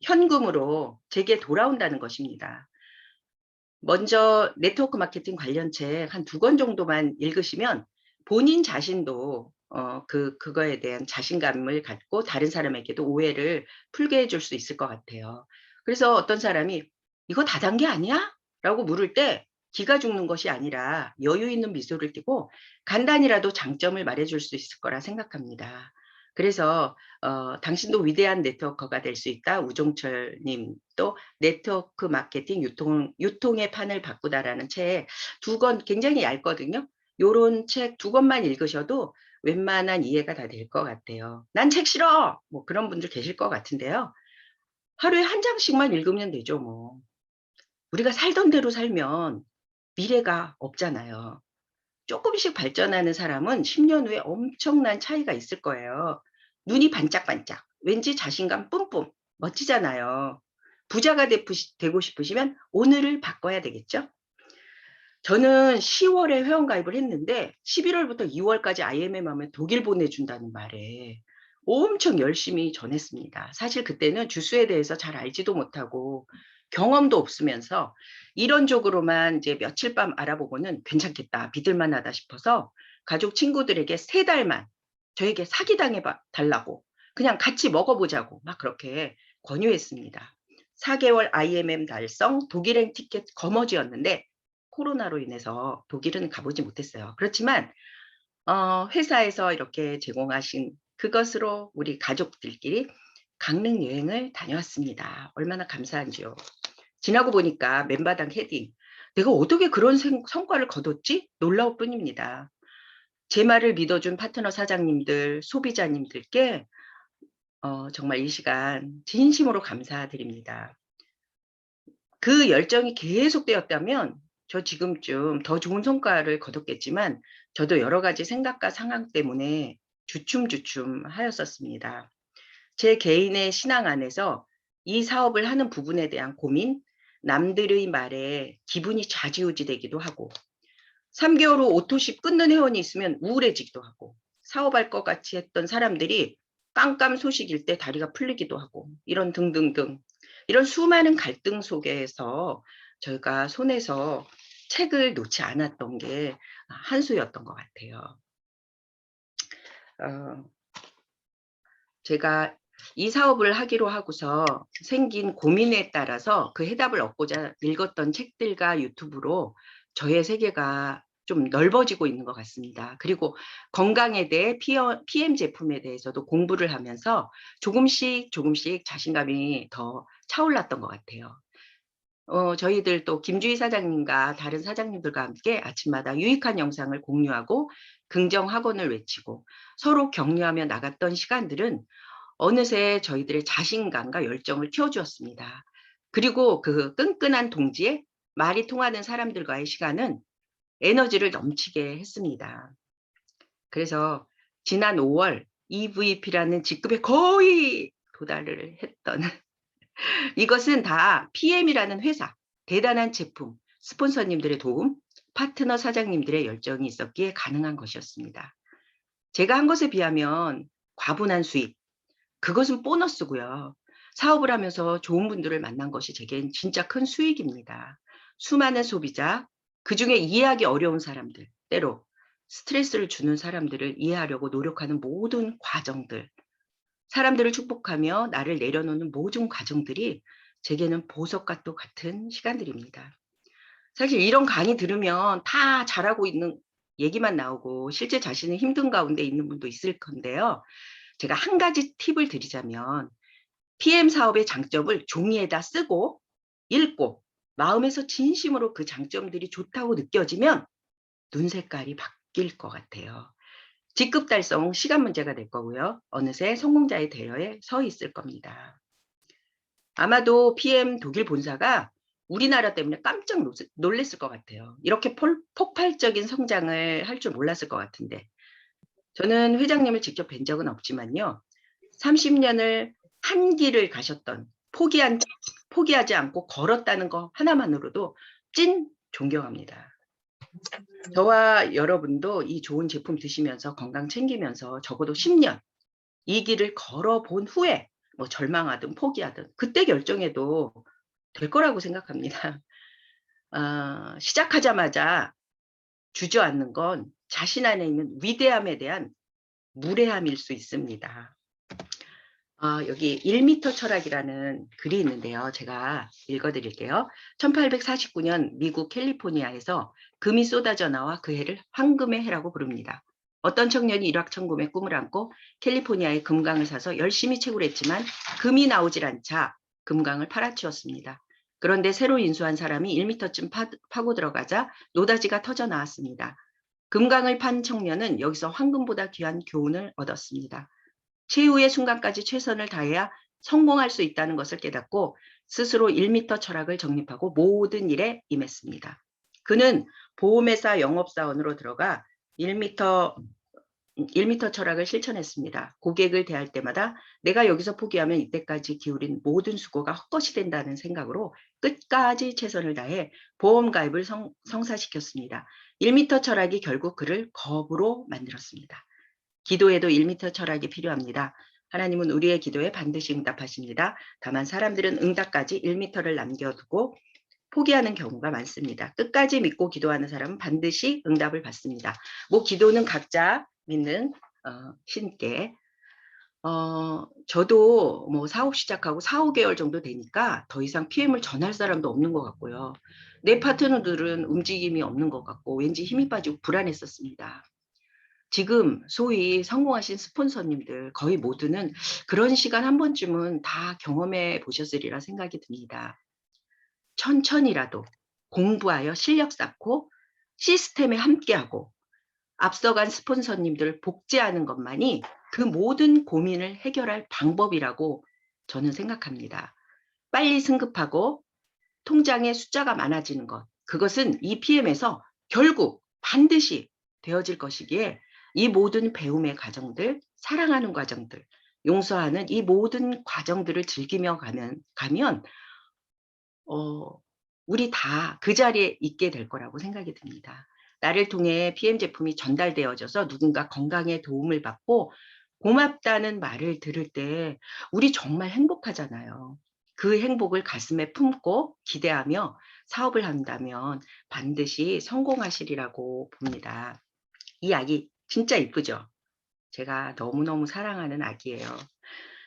현금으로 제게 돌아온다는 것입니다. 먼저 네트워크 마케팅 관련 책 한 2권 정도만 읽으시면 본인 자신도 그거에 대한 자신감을 갖고 다른 사람에게도 오해를 풀게 해줄 수 있을 것 같아요. 그래서 어떤 사람이 이거 다단계 아니야? 라고 물을 때 기가 죽는 것이 아니라 여유 있는 미소를 띠고 간단히라도 장점을 말해줄 수 있을 거라 생각합니다. 그래서 당신도 위대한 네트워커가 될 수 있다. 우종철 님 또 네트워크 마케팅 유통의 판을 바꾸다라는 책 2권 굉장히 얇거든요. 요런 책 2권만 읽으셔도 웬만한 이해가 다 될 것 같아요. 난 책 싫어! 뭐 그런 분들 계실 것 같은데요. 하루에 1장씩만 읽으면 되죠, 뭐. 우리가 살던 대로 살면 미래가 없잖아요. 조금씩 발전하는 사람은 10년 후에 엄청난 차이가 있을 거예요. 눈이 반짝반짝, 왠지 자신감 뿜뿜, 멋지잖아요. 부자가 되고 싶으시면 오늘을 바꿔야 되겠죠? 저는 10월에 회원가입을 했는데 11월부터 2월까지 IMM 하면 독일 보내준다는 말에 엄청 열심히 전했습니다. 사실 그때는 주스에 대해서 잘 알지도 못하고 경험도 없으면서 이론적으로만 이제 며칠 밤 알아보고는 괜찮겠다, 믿을만하다 싶어서 가족 친구들에게 3달만 저에게 사기당해 달라고 그냥 같이 먹어보자고 막 그렇게 권유했습니다. 4개월 IMM 달성, 독일행 티켓 거머쥐였는데 코로나로 인해서 독일은 가보지 못했어요. 그렇지만 회사에서 이렇게 제공하신 그것으로 우리 가족들끼리 강릉 여행을 다녀왔습니다. 얼마나 감사한지요. 지나고 보니까 맨바닥 헤딩. 내가 어떻게 그런 성과를 거뒀지? 놀라울 뿐입니다. 제 말을 믿어준 파트너 사장님들, 소비자님들께 정말 이 시간 진심으로 감사드립니다. 그 열정이 계속되었다면 저 지금쯤 더 좋은 성과를 거뒀겠지만 저도 여러 가지 생각과 상황 때문에 주춤주춤 하였었습니다. 제 개인의 신앙 안에서 이 사업을 하는 부분에 대한 고민, 남들의 말에 기분이 좌지우지되기도 하고 3개월 후 오토십 끊는 회원이 있으면 우울해지기도 하고 사업할 것 같이 했던 사람들이 깜깜 소식일 때 다리가 풀리기도 하고 이런 등등등 이런 수많은 갈등 속에서 저희가 손에서 책을 놓지 않았던 게 한 수였던 것 같아요. 제가 이 사업을 하기로 하고서 생긴 고민에 따라서 그 해답을 얻고자 읽었던 책들과 유튜브로 저의 세계가 좀 넓어지고 있는 것 같습니다. 그리고 건강에 대해 PM 제품에 대해서도 공부를 하면서 조금씩 자신감이 더 차올랐던 것 같아요. 저희들 또 김주희 사장님과 다른 사장님들과 함께 아침마다 유익한 영상을 공유하고 긍정 학원을 외치고 서로 격려하며 나갔던 시간들은 어느새 저희들의 자신감과 열정을 키워주었습니다. 그리고 그 끈끈한 동지에 말이 통하는 사람들과의 시간은 에너지를 넘치게 했습니다. 그래서 지난 5월 EVP라는 직급에 거의 도달을 했던 이것은 다 PM이라는 회사, 대단한 제품, 스폰서님들의 도움, 파트너 사장님들의 열정이 있었기에 가능한 것이었습니다. 제가 한 것에 비하면 과분한 수익, 그것은 보너스고요. 사업을 하면서 좋은 분들을 만난 것이 제겐 진짜 큰 수익입니다. 수많은 소비자, 그중에 이해하기 어려운 사람들, 때로 스트레스를 주는 사람들을 이해하려고 노력하는 모든 과정들, 사람들을 축복하며 나를 내려놓는 모든 과정들이 제게는 보석과 또 같은 시간들입니다. 사실 이런 강의 들으면 다 잘하고 있는 얘기만 나오고 실제 자신은 힘든 가운데 있는 분도 있을 건데요. 제가 한 가지 팁을 드리자면 PM 사업의 장점을 종이에다 쓰고 읽고 마음에서 진심으로 그 장점들이 좋다고 느껴지면 눈 색깔이 바뀔 것 같아요. 직급 달성 시간 문제가 될 거고요. 어느새 성공자의 대열에 서 있을 겁니다. 아마도 PM 독일 본사가 우리나라 때문에 깜짝 놀랐을 것 같아요. 이렇게 폭발적인 성장을 할 줄 몰랐을 것 같은데 저는 회장님을 직접 뵌 적은 없지만요. 30년을 한 길을 가셨던 포기하지 않고 걸었다는 거 하나만으로도 찐 존경합니다. 저와 여러분도 이 좋은 제품 드시면서 건강 챙기면서 적어도 10년 이 길을 걸어본 후에 뭐 절망하든 포기하든 그때 결정해도 될 거라고 생각합니다. 시작하자마자 주저앉는 건 자신 안에 있는 위대함에 대한 무례함일 수 있습니다. 여기 1m 철학이라는 글이 있는데요. 제가 읽어드릴게요. 1849년 미국 캘리포니아에서 금이 쏟아져 나와 그 해를 황금의 해라고 부릅니다. 어떤 청년이 일확천금의 꿈을 안고 캘리포니아의 금강을 사서 열심히 채굴했지만 금이 나오질 않자 금강을 팔아치웠습니다. 그런데 새로 인수한 사람이 1m쯤 파고 들어가자 노다지가 터져 나왔습니다. 금강을 판 청년은 여기서 황금보다 귀한 교훈을 얻었습니다. 최후의 순간까지 최선을 다해야 성공할 수 있다는 것을 깨닫고 스스로 1m 철학을 정립하고 모든 일에 임했습니다. 그는 보험회사 영업사원으로 들어가 1m 철학을 실천했습니다. 고객을 대할 때마다 내가 여기서 포기하면 이때까지 기울인 모든 수고가 헛것이 된다는 생각으로 끝까지 최선을 다해 보험 가입을 성사시켰습니다. 1m 철학이 결국 그를 거부로 만들었습니다. 기도에도 1m 철학이 필요합니다. 하나님은 우리의 기도에 반드시 응답하십니다. 다만 사람들은 응답까지 1m를 남겨두고 포기하는 경우가 많습니다. 끝까지 믿고 기도하는 사람은 반드시 응답을 받습니다. 뭐 기도는 각자 믿는 신께. 저도 뭐 사업 시작하고 4, 5개월 정도 되니까 더 이상 PM을 전할 사람도 없는 것 같고요. 내 파트너들은 움직임이 없는 것 같고 왠지 힘이 빠지고 불안했었습니다. 지금 소위 성공하신 스폰서님들 거의 모두는 그런 시간 한 번쯤은 다 경험해 보셨으리라 생각이 듭니다. 천천히라도 공부하여 실력 쌓고 시스템에 함께하고 앞서간 스폰서님들을 복제하는 것만이 그 모든 고민을 해결할 방법이라고 저는 생각합니다. 빨리 승급하고 통장에 숫자가 많아지는 것, 그것은 이 PM에서 결국 반드시 되어질 것이기에 이 모든 배움의 과정들, 사랑하는 과정들, 용서하는 이 모든 과정들을 즐기며 가면 우리 다 그 자리에 있게 될 거라고 생각이 듭니다. 나를 통해 PM 제품이 전달되어져서 누군가 건강에 도움을 받고 고맙다는 말을 들을 때 우리 정말 행복하잖아요. 그 행복을 가슴에 품고 기대하며 사업을 한다면 반드시 성공하시리라고 봅니다. 이 아기 진짜 이쁘죠? 제가 너무너무 사랑하는 아기예요.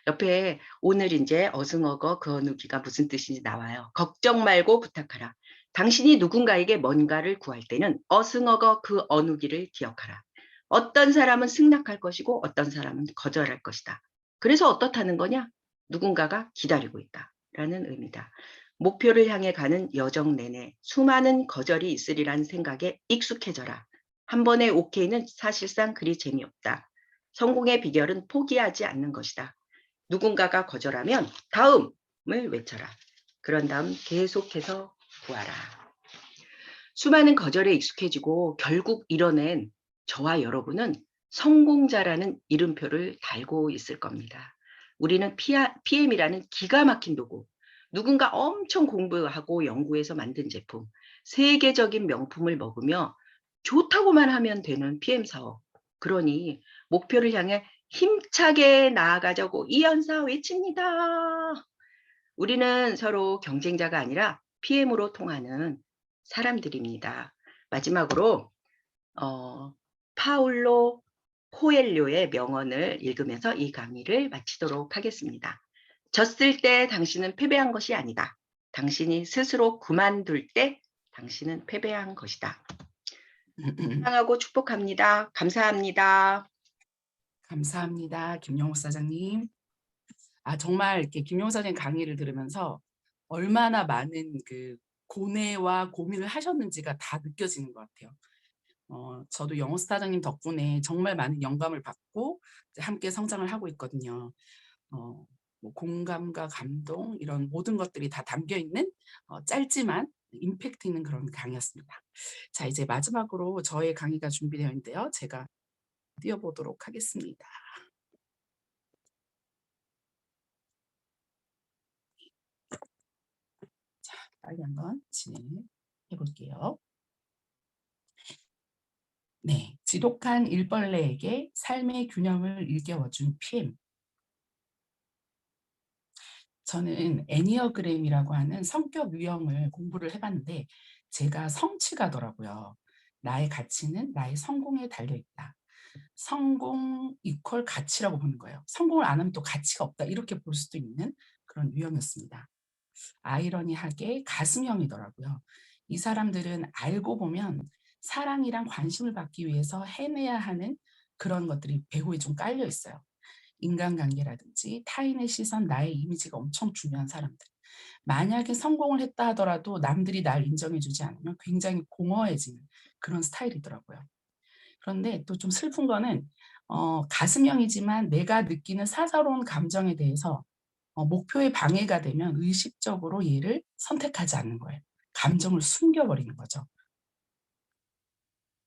옆에 오늘 이제 어승어거 그 어누기가 무슨 뜻인지 나와요. 걱정 말고 부탁하라. 당신이 누군가에게 뭔가를 구할 때는 어승어거 그 어누기를 기억하라. 어떤 사람은 승낙할 것이고 어떤 사람은 거절할 것이다. 그래서 어떻다는 거냐? 누군가가 기다리고 있다. 라는 의미다. 목표를 향해 가는 여정 내내 수많은 거절이 있으리란 생각에 익숙해져라. 한 번의 오케이는 사실상 그리 재미없다. 성공의 비결은 포기하지 않는 것이다. 누군가가 거절하면 다음을 외쳐라. 그런 다음 계속해서 구하라. 수많은 거절에 익숙해지고 결국 이뤄낸 저와 여러분은 성공자라는 이름표를 달고 있을 겁니다. 우리는 PM이라는 기가 막힌 도구, 누군가 엄청 공부하고 연구해서 만든 제품, 세계적인 명품을 먹으며 좋다고만 하면 되는 PM 사업. 그러니 목표를 향해 힘차게 나아가자고 이연사 외칩니다. 우리는 서로 경쟁자가 아니라 PM으로 통하는 사람들입니다. 마지막으로 파울로 코엘료의 명언을 읽으면서 이 강의를 마치도록 하겠습니다. 졌을 때 당신은 패배한 것이 아니다. 당신이 스스로 그만둘 때 당신은 패배한 것이다. 사랑하고 축복합니다. 감사합니다. 감사합니다. 김용옥 사장님. 정말 이렇게 김용옥 사장님 강의를 들으면서 얼마나 많은 그 고뇌와 고민을 하셨는지가 다 느껴지는 것 같아요. 저도 영호 사장님 덕분에 정말 많은 영감을 받고 이제 함께 성장을 하고 있거든요. 뭐 공감과 감동 이런 모든 것들이 다 담겨 있는 짧지만 임팩트 있는 그런 강의였습니다. 자, 이제 마지막으로 저의 강의가 준비되어 있는데요. 제가 띄워보도록 하겠습니다. 자, 빨리 한번 진행해 볼게요. 네, 지독한 일벌레에게 삶의 균형을 일깨워준 PM. 저는 애니어그램이라고 하는 성격 유형을 공부를 해봤는데 제가 성취가더라고요. 나의 가치는 나의 성공에 달려있다. 성공 이퀄 가치라고 보는 거예요. 성공을 안 하면 또 가치가 없다. 이렇게 볼 수도 있는 그런 유형이었습니다. 아이러니하게 가슴형이더라고요. 이 사람들은 알고 보면 사랑이랑 관심을 받기 위해서 해내야 하는 그런 것들이 배후에 좀 깔려 있어요. 인간관계라든지 타인의 시선, 나의 이미지가 엄청 중요한 사람들. 만약에 성공을 했다 하더라도 남들이 날 인정해주지 않으면 굉장히 공허해지는 그런 스타일이더라고요. 그런데 또 좀 슬픈 거는 가슴형이지만 내가 느끼는 사사로운 감정에 대해서 목표에 방해가 되면 의식적으로 얘를 선택하지 않는 거예요. 감정을 숨겨버리는 거죠.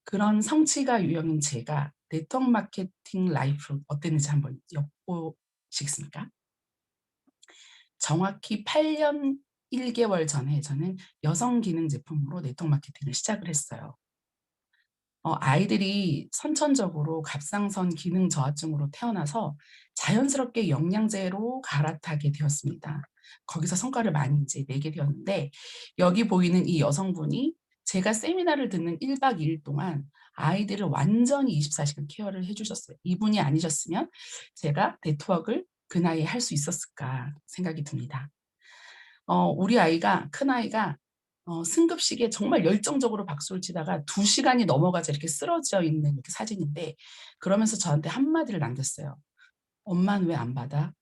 그런 성취가 유형인 제가 네트워크 마케팅 라이프 어땠는지 한번 엿보시겠습니까? 정확히 8년 1개월 전에 저는 여성 기능 제품으로 네트워크 마케팅을 시작을 했어요. 아이들이 선천적으로 갑상선 기능 저하증으로 태어나서 자연스럽게 영양제로 갈아타게 되었습니다. 거기서 성과를 많이 이제 내게 되었는데 여기 보이는 이 여성분이 제가 세미나를 듣는 1박 2일 동안 아이들을 완전히 24시간 케어를 해주셨어요. 이분이 아니셨으면 제가 네트워크를 그 나이에 할 수 있었을까 생각이 듭니다. 우리 아이가, 큰아이가 승급식에 정말 열정적으로 박수를 치다가 2시간이 넘어가자 이렇게 쓰러져 있는 이렇게 사진인데 그러면서 저한테 한마디를 남겼어요. 엄마는 왜 안 받아?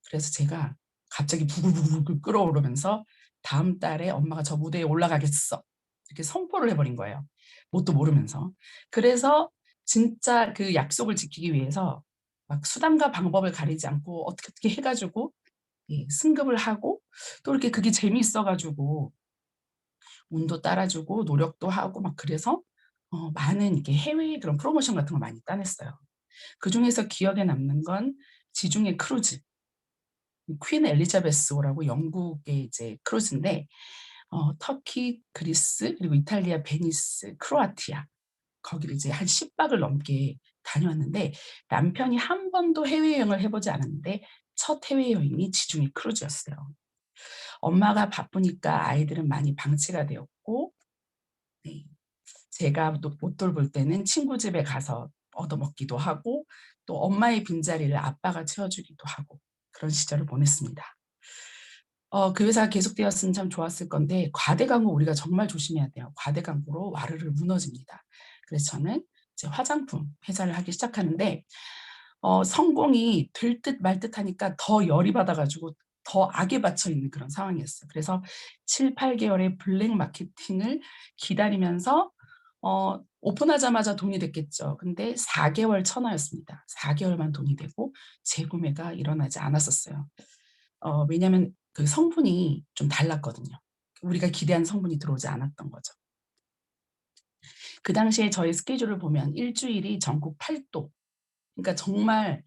그래서 제가 갑자기 부글부글 끓어오르면서 다음 달에 엄마가 저 무대에 올라가겠어. 이렇게 선포를 해버린 거예요. 뭣도 모르면서. 그래서 진짜 그 약속을 지키기 위해서 막 수단과 방법을 가리지 않고 어떻게 해가지고 승급을 하고 또 이렇게 그게 재미있어가지고 운도 따라주고 노력도 하고 막 그래서 많은 이렇게 해외 그런 프로모션 같은 걸 많이 따냈어요. 그 중에서 기억에 남는 건 지중해 크루즈. 퀸 엘리자베스호라고 영국의 이제 크루즈인데 터키, 그리스, 그리고 이탈리아, 베니스, 크로아티아 거기를 이제 한 10박을 넘게 다녀왔는데 남편이 한 번도 해외여행을 해보지 않았는데 첫 해외여행이 지중해 크루즈였어요. 엄마가 바쁘니까 아이들은 많이 방치가 되었고 네. 제가 못 돌볼 때는 친구 집에 가서 얻어먹기도 하고 또 엄마의 빈자리를 아빠가 채워주기도 하고 그런 시절을 보냈습니다. 그 회사가 계속되었으면 참 좋았을 건데 과대 광고 우리가 정말 조심해야 돼요. 과대 광고로 와르르 무너집니다. 그래서 저는 이제 화장품 회사를 하기 시작하는데 성공이 될 듯 말 듯 하니까 더 열이 받아가지고 더 악에 받쳐 있는 그런 상황이었어요. 그래서 7, 8개월의 블랙 마케팅을 기다리면서 오픈하자마자 돈이 됐겠죠. 근데 4개월 천하였습니다. 4개월만 돈이 되고 재구매가 일어나지 않았었어요. 왜냐하면 그 성분이 좀 달랐거든요. 우리가 기대한 성분이 들어오지 않았던 거죠. 그 당시에 저희 스케줄을 보면 일주일이 전국 8도. 그러니까 정말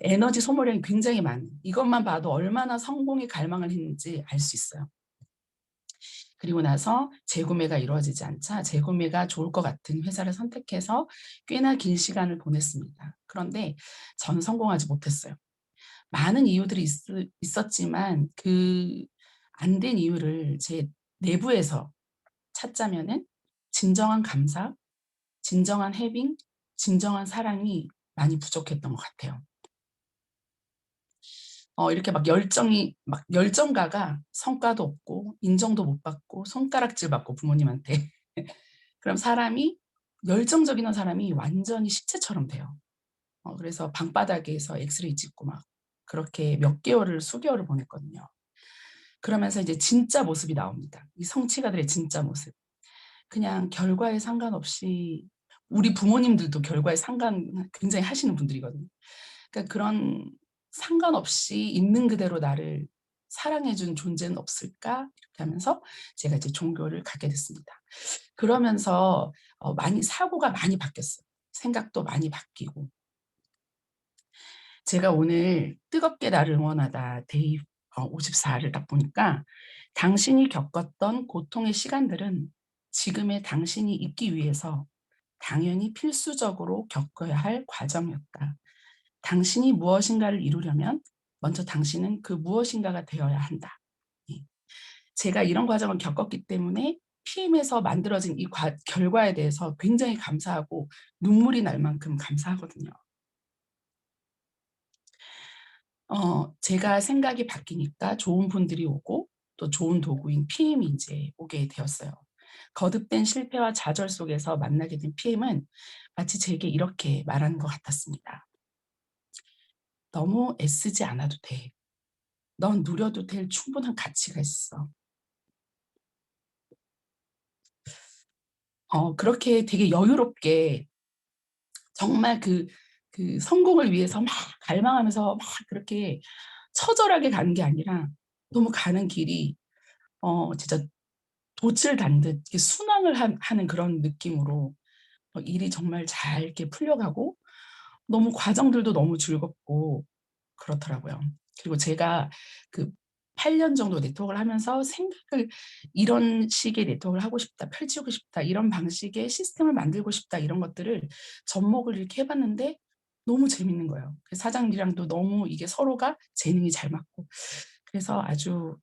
에너지 소모량이 굉장히 많은 이것만 봐도 얼마나 성공에 갈망을 했는지 알 수 있어요. 그리고 나서 재구매가 이루어지지 않자 재구매가 좋을 것 같은 회사를 선택해서 꽤나 긴 시간을 보냈습니다. 그런데 저는 성공하지 못했어요. 많은 이유들이 있었지만 그 안 된 이유를 제 내부에서 찾자면은 진정한 감사, 진정한 해빙, 진정한 사랑이 많이 부족했던 것 같아요. 이렇게 막 열정가가 성과도 없고 인정도 못 받고 손가락질 받고 부모님한테 그럼 열정적인 사람이 완전히 시체처럼 돼요. 그래서 방바닥에서 엑스레이 찍고 막 그렇게 수개월을 보냈거든요. 그러면서 이제 진짜 모습이 나옵니다. 이 성취가들의 진짜 모습. 그냥 결과에 상관없이 우리 부모님들도 결과에 굉장히 하시는 분들이거든요. 그러니까 그런 상관없이 있는 그대로 나를 사랑해 준 존재는 없을까? 이렇게 하면서 제가 이제 종교를 갖게 됐습니다. 그러면서 사고가 많이 바뀌었어요. 생각도 많이 바뀌고. 제가 오늘 뜨겁게 나를 응원하다 데이 54를 딱 보니까 당신이 겪었던 고통의 시간들은 지금의 당신이 있기 위해서 당연히 필수적으로 겪어야 할 과정이었다. 당신이 무엇인가를 이루려면 먼저 당신은 그 무엇인가가 되어야 한다. 예. 제가 이런 과정을 겪었기 때문에 PM에서 만들어진 이 결과에 대해서 굉장히 감사하고 눈물이 날 만큼 감사하거든요. 제가 생각이 바뀌니까 좋은 분들이 오고 또 좋은 도구인 PM이 이제 오게 되었어요. 거듭된 실패와 좌절 속에서 만나게 된 PM은 마치 제게 이렇게 말하는 것 같았습니다. 너무 애쓰지 않아도 돼. 넌 누려도 될 충분한 가치가 있어. 그렇게 되게 여유롭게 정말 그 성공을 위해서 막 갈망하면서 막 그렇게 처절하게 가는 게 아니라 너무 가는 길이 진짜 돛을 단 듯 이렇게 순항을 하는 그런 느낌으로 일이 정말 잘 이렇게 풀려가고 너무 과정들도 너무 즐겁고 그렇더라고요. 그리고 제가 그 8년 정도 네트워크를 하면서 생각을 이런 식의 네트워크를 하고 싶다, 펼치고 싶다, 이런 방식의 시스템을 만들고 싶다 이런 것들을 접목을 이렇게 해 봤는데 너무 재밌는 거예요. 그 사장님이랑도 너무 이게 서로가 재능이 잘 맞고 그래서 아주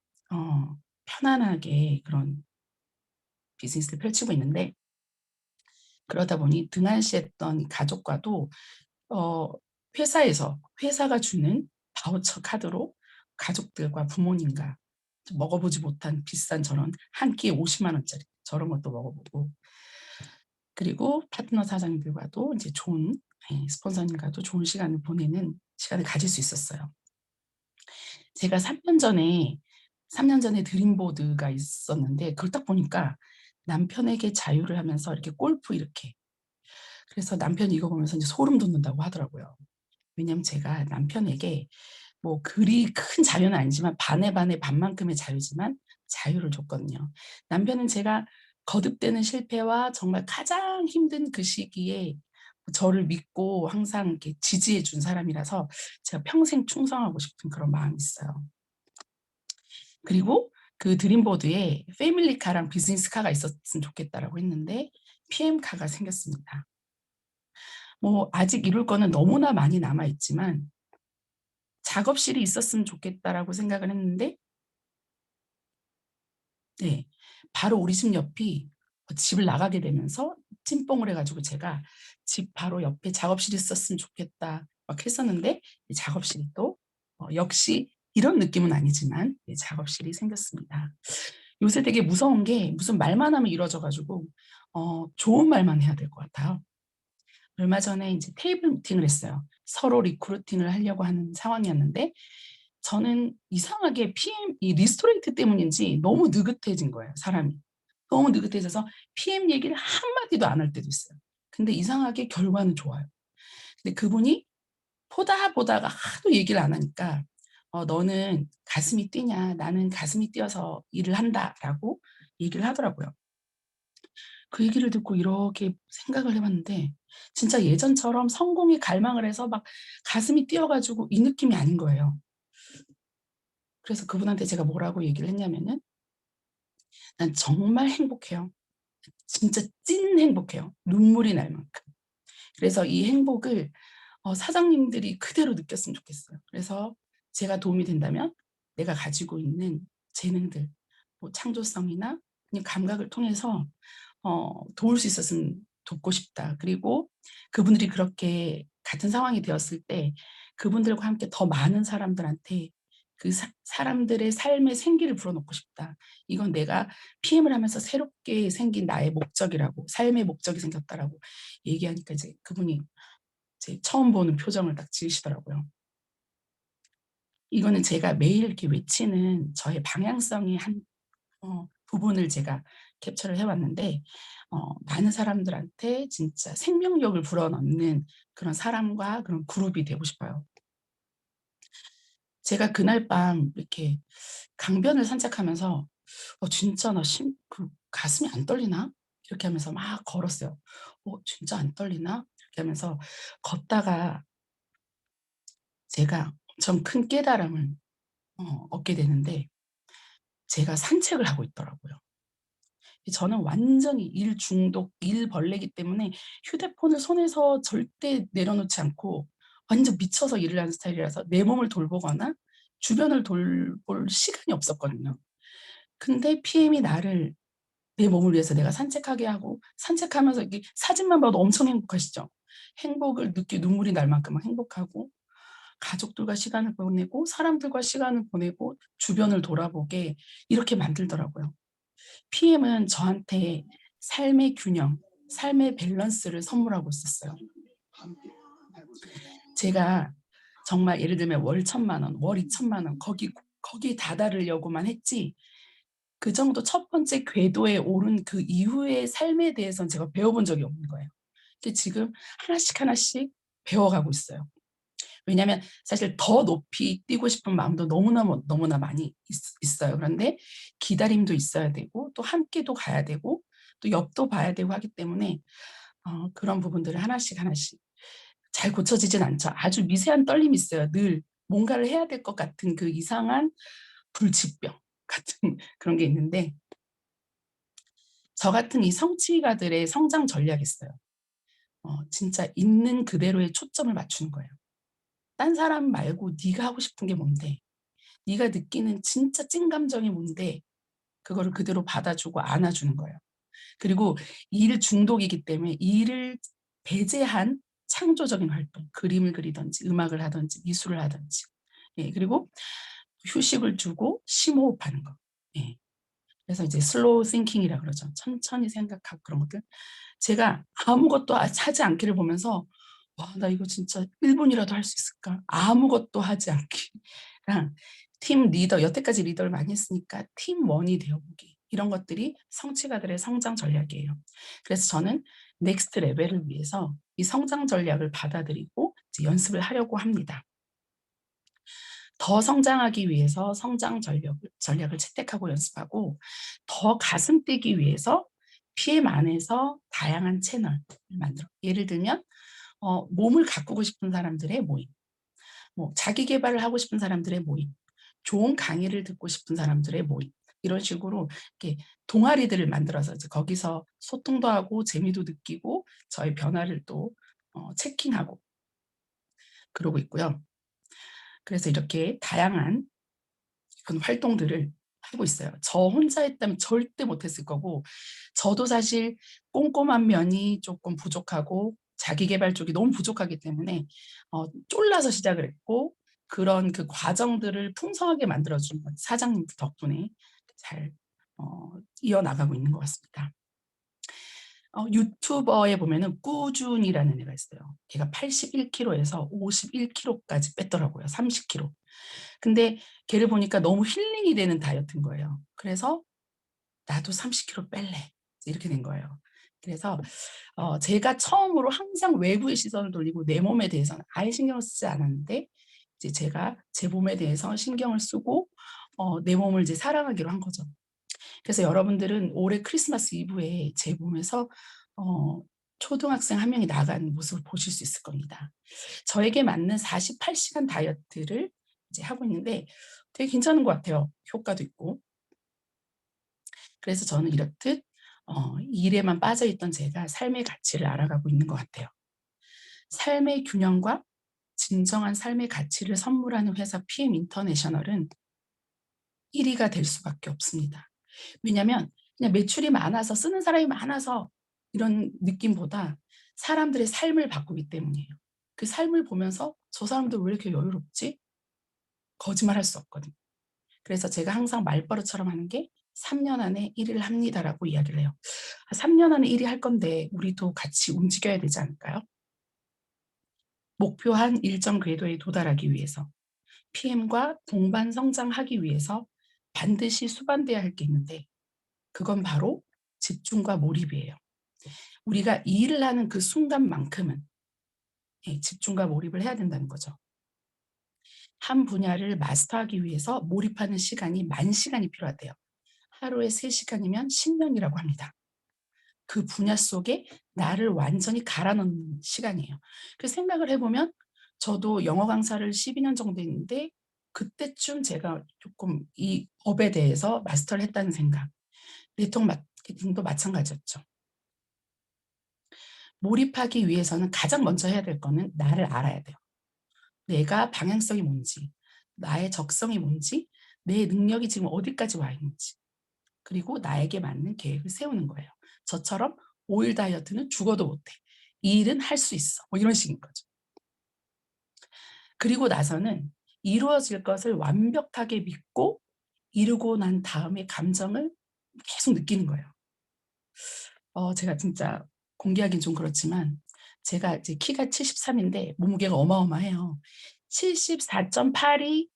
편안하게 그런 비즈니스를 펼치고 있는데 그러다 보니 등한시했던 가족과도 회사가 주는 바우처 카드로 가족들과 부모님과 먹어보지 못한 비싼 저런 한 끼에 50만 원짜리 저런 것도 먹어보고 그리고 파트너 사장님들과도 이제 좋은 스폰서님과도 좋은 시간을 가질 수 있었어요. 제가 3년 전에 드림보드가 있었는데 그걸 딱 보니까 남편에게 자유를 하면서 이렇게 골프 이렇게 그래서 남편이 이거 보면서 이제 소름 돋는다고 하더라고요. 왜냐면 제가 남편에게 뭐 그리 큰 자유는 아니지만 반의 반만큼의 자유지만 자유를 줬거든요. 남편은 제가 거듭되는 실패와 정말 가장 힘든 그 시기에 저를 믿고 항상 이렇게 지지해 준 사람이라서 제가 평생 충성하고 싶은 그런 마음이 있어요. 그리고 그 드림보드에 패밀리카랑 비즈니스카가 있었으면 좋겠다라고 했는데 PM카가 생겼습니다. 뭐 아직 이룰 거는 너무나 많이 남아 있지만 작업실이 있었으면 좋겠다라고 생각을 했는데 네. 바로 우리 집 옆이 집을 나가게 되면서 찐뽕을 해 가지고 제가 집 바로 옆에 작업실이 있었으면 좋겠다 막 했었는데 이 작업실이 또 역시 이런 느낌은 아니지만 작업실이 생겼습니다. 요새 되게 무서운 게 무슨 말만 하면 이루어져 가지고 좋은 말만 해야 될 것 같아요. 얼마 전에 이제 테이블 미팅을 했어요. 서로 리크루팅을 하려고 하는 상황이었는데 저는 이상하게 이 리스토레이트 때문인지 너무 느긋해진 거예요, 사람이. 너무 느긋해져서 PM 얘기를 한마디도 안 할 때도 있어요. 근데 이상하게 결과는 좋아요. 근데 그분이 보다가 하도 얘기를 안 하니까 너는 가슴이 뛰냐? 나는 가슴이 뛰어서 일을 한다라고 얘기를 하더라고요. 그 얘기를 듣고 이렇게 생각을 해 봤는데 진짜 예전처럼 성공에 갈망을 해서 막 가슴이 뛰어 가지고 이 느낌이 아닌 거예요. 그래서 그분한테 제가 뭐라고 얘기를 했냐면은 난 정말 행복해요. 진짜 찐 행복해요. 눈물이 날 만큼. 그래서 이 행복을 사장님들이 그대로 느꼈으면 좋겠어요. 그래서 제가 도움이 된다면 내가 가지고 있는 재능들, 뭐 창조성이나 그냥 감각을 통해서 도울 수 있었으면 돕고 싶다. 그리고 그분들이 그렇게 같은 상황이 되었을 때 그분들과 함께 더 많은 사람들한테 그 사람들의 삶의 생기를 불어넣고 싶다. 이건 내가 PM을 하면서 새롭게 생긴 나의 목적이라고, 삶의 목적이 생겼다라고 얘기하니까 이제 그분이 제 처음 보는 표정을 딱 지으시더라고요. 이거는 제가 매일 이렇게 외치는 저의 방향성의 한 부분을 제가 캡처를 해왔는데 많은 사람들한테 진짜 생명력을 불어넣는 그런 사람과 그런 그룹이 되고 싶어요. 제가 그날 밤 이렇게 강변을 산책하면서 진짜 나 그 가슴이 안 떨리나? 이렇게 하면서 막 걸었어요. 진짜 안 떨리나? 이렇게 하면서 걷다가 제가 엄청 큰 깨달음을 얻게 되는데 제가 산책을 하고 있더라고요. 저는 완전히 일 중독, 일 벌레이기 때문에 휴대폰을 손에서 절대 내려놓지 않고 완전 미쳐서 일을 하는 스타일이라서 내 몸을 돌보거나 주변을 돌볼 시간이 없었거든요. 근데 PM이 나를 내 몸을 위해서 내가 산책하게 하고 산책하면서 이렇게 사진만 봐도 엄청 행복하시죠? 행복을 느끼 눈물이 날 만큼 행복하고 가족들과 시간을 보내고 사람들과 시간을 보내고 주변을 돌아보게 이렇게 만들더라고요. PM은 저한테 삶의 균형, 삶의 밸런스를 선물하고 있었어요. 제가 정말 예를 들면 월 1,000만 원, 월 2,000만 원 거기에 다다르려고만 했지 그 정도 첫 번째 궤도에 오른 그 이후의 삶에 대해서는 제가 배워본 적이 없는 거예요. 근데 지금 하나씩 배워가고 있어요. 왜냐하면 사실 더 높이 뛰고 싶은 마음도 너무나 많이 있어요. 그런데 기다림도 있어야 되고 또 함께도 가야 되고 또 옆도 봐야 되고 하기 때문에 그런 부분들을 하나씩 잘 고쳐지진 않죠. 아주 미세한 떨림이 있어요. 늘 뭔가를 해야 될 것 같은 그 이상한 불치병 같은 그런 게 있는데 저 같은 이 성취가들의 성장 전략이 있어요. 진짜 있는 그대로의 초점을 맞추는 거예요. 딴 사람 말고 네가 하고 싶은 게 뭔데? 네가 느끼는 진짜 찐 감정이 뭔데? 그거를 그대로 받아주고 안아주는 거예요. 그리고 일 중독이기 때문에 일을 배제한 창조적인 활동, 그림을 그리든지 음악을 하든지 미술을 하든지 그리고 휴식을 주고 심호흡하는 거. 그래서 이제 슬로우 싱킹이라고 그러죠. 천천히 생각하고 그런 것들. 제가 아무것도 하지 않기를 보면서 와, 나 이거 진짜 1분이라도 할 수 있을까? 아무것도 하지 않기랑 팀 리더, 여태까지 리더를 많이 했으니까 팀원이 되어보기. 이런 것들이 성취가들의 성장 전략이에요. 그래서 저는 넥스트 레벨을 위해서 이 성장 전략을 받아들이고 이제 연습을 하려고 합니다. 더 성장하기 위해서 성장 전략을 채택하고 연습하고 더 가슴 뛰기 위해서 PM 안에서 다양한 채널을 만들어. 예를 들면 몸을 가꾸고 싶은 사람들의 모임, 뭐 자기 개발을 하고 싶은 사람들의 모임, 좋은 강의를 듣고 싶은 사람들의 모임, 이런 식으로 이렇게 동아리들을 만들어서 이제 거기서 소통도 하고 재미도 느끼고 저의 변화를 또 체킹하고 그러고 있고요. 그래서 이렇게 다양한 그런 활동들을 하고 있어요. 저 혼자 했다면 절대 못했을 거고 저도 사실 꼼꼼한 면이 조금 부족하고 자기 개발 쪽이 너무 부족하기 때문에 쫄라서 시작을 했고 그런 그 과정들을 풍성하게 만들어준 사장님 덕분에 잘 이어나가고 있는 것 같습니다. 유튜버에 보면은 꾸준이라는 애가 있어요. 걔가 81kg에서 51kg까지 뺐더라고요. 30kg. 근데 걔를 보니까 너무 힐링이 되는 다이어트인 거예요. 그래서 나도 30kg 뺄래. 이렇게 된 거예요. 그래서 제가 처음으로 항상 외부의 시선을 돌리고 내 몸에 대해서는 아예 신경을 쓰지 않았는데 이제 제가 제 몸에 대해서 신경을 쓰고 내 몸을 이제 사랑하기로 한 거죠. 그래서 여러분들은 올해 크리스마스 이브에 제 몸에서 초등학생 한 명이 나간 모습을 보실 수 있을 겁니다. 저에게 맞는 48시간 다이어트를 이제 하고 있는데 되게 괜찮은 것 같아요. 효과도 있고. 그래서 저는 이렇듯 일에만 빠져있던 제가 삶의 가치를 알아가고 있는 것 같아요. 삶의 균형과 진정한 삶의 가치를 선물하는 회사 PM 인터내셔널은 1위가 될 수밖에 없습니다. 왜냐하면 그냥 매출이 많아서 쓰는 사람이 많아서 이런 느낌보다 사람들의 삶을 바꾸기 때문이에요. 그 삶을 보면서 저 사람들 왜 이렇게 여유롭지? 거짓말할 수 없거든요. 그래서 제가 항상 말버릇처럼 하는 게 3년 안에 1위를 합니다라고 이야기를 해요. 3년 안에 1위 할 건데 우리도 같이 움직여야 되지 않을까요? 목표한 일정 궤도에 도달하기 위해서 PM과 동반 성장하기 위해서 반드시 수반돼야 할 게 있는데 그건 바로 집중과 몰입이에요. 우리가 이 일을 하는 그 순간만큼은 집중과 몰입을 해야 된다는 거죠. 한 분야를 마스터하기 위해서 몰입하는 시간이 10,000시간이 필요하대요. 하루에 3시간이면 10년이라고 합니다. 그 분야 속에 나를 완전히 갈아넣는 시간이에요. 그 생각을 해보면 저도 영어 강사를 12년 정도 했는데 그때쯤 제가 조금 이 업에 대해서 마스터를 했다는 생각. 네트워크 마케팅도 마찬가지였죠. 몰입하기 위해서는 가장 먼저 해야 될 거는 나를 알아야 돼요. 내가 방향성이 뭔지, 나의 적성이 뭔지, 내 능력이 지금 어디까지 와 있는지, 그리고 나에게 맞는 계획을 세우는 거예요. 저처럼 5일 다이어트는 죽어도 못해. 이 일은 할 수 있어. 뭐 이런 식인 거죠. 그리고 나서는 이루어질 것을 완벽하게 믿고 이루고 난 다음에 감정을 계속 느끼는 거예요. 제가 진짜 공개하긴 좀 그렇지만 제가 이제 키가 73인데 몸무게가 어마어마해요. 74.8이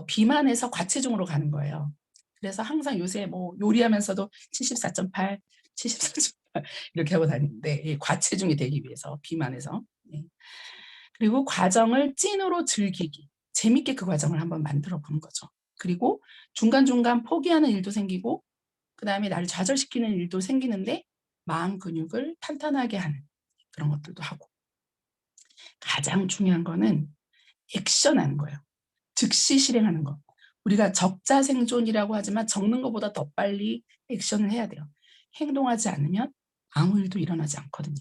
비만에서 과체중으로 가는 거예요. 그래서 항상 요새 뭐 요리하면서도 74.8, 74.8 이렇게 하고 다니는데 이 과체중이 되기 위해서 비만에서. 네. 그리고 과정을 찐으로 즐기기. 재밌게 그 과정을 한번 만들어 보는 거죠. 그리고 중간중간 포기하는 일도 생기고 그다음에 나를 좌절시키는 일도 생기는데 마음 근육을 탄탄하게 하는 그런 것들도 하고 가장 중요한 거는 액션하는 거예요. 즉시 실행하는 거. 우리가 적자생존이라고 하지만 적는 것보다 더 빨리 액션을 해야 돼요. 행동하지 않으면 아무 일도 일어나지 않거든요.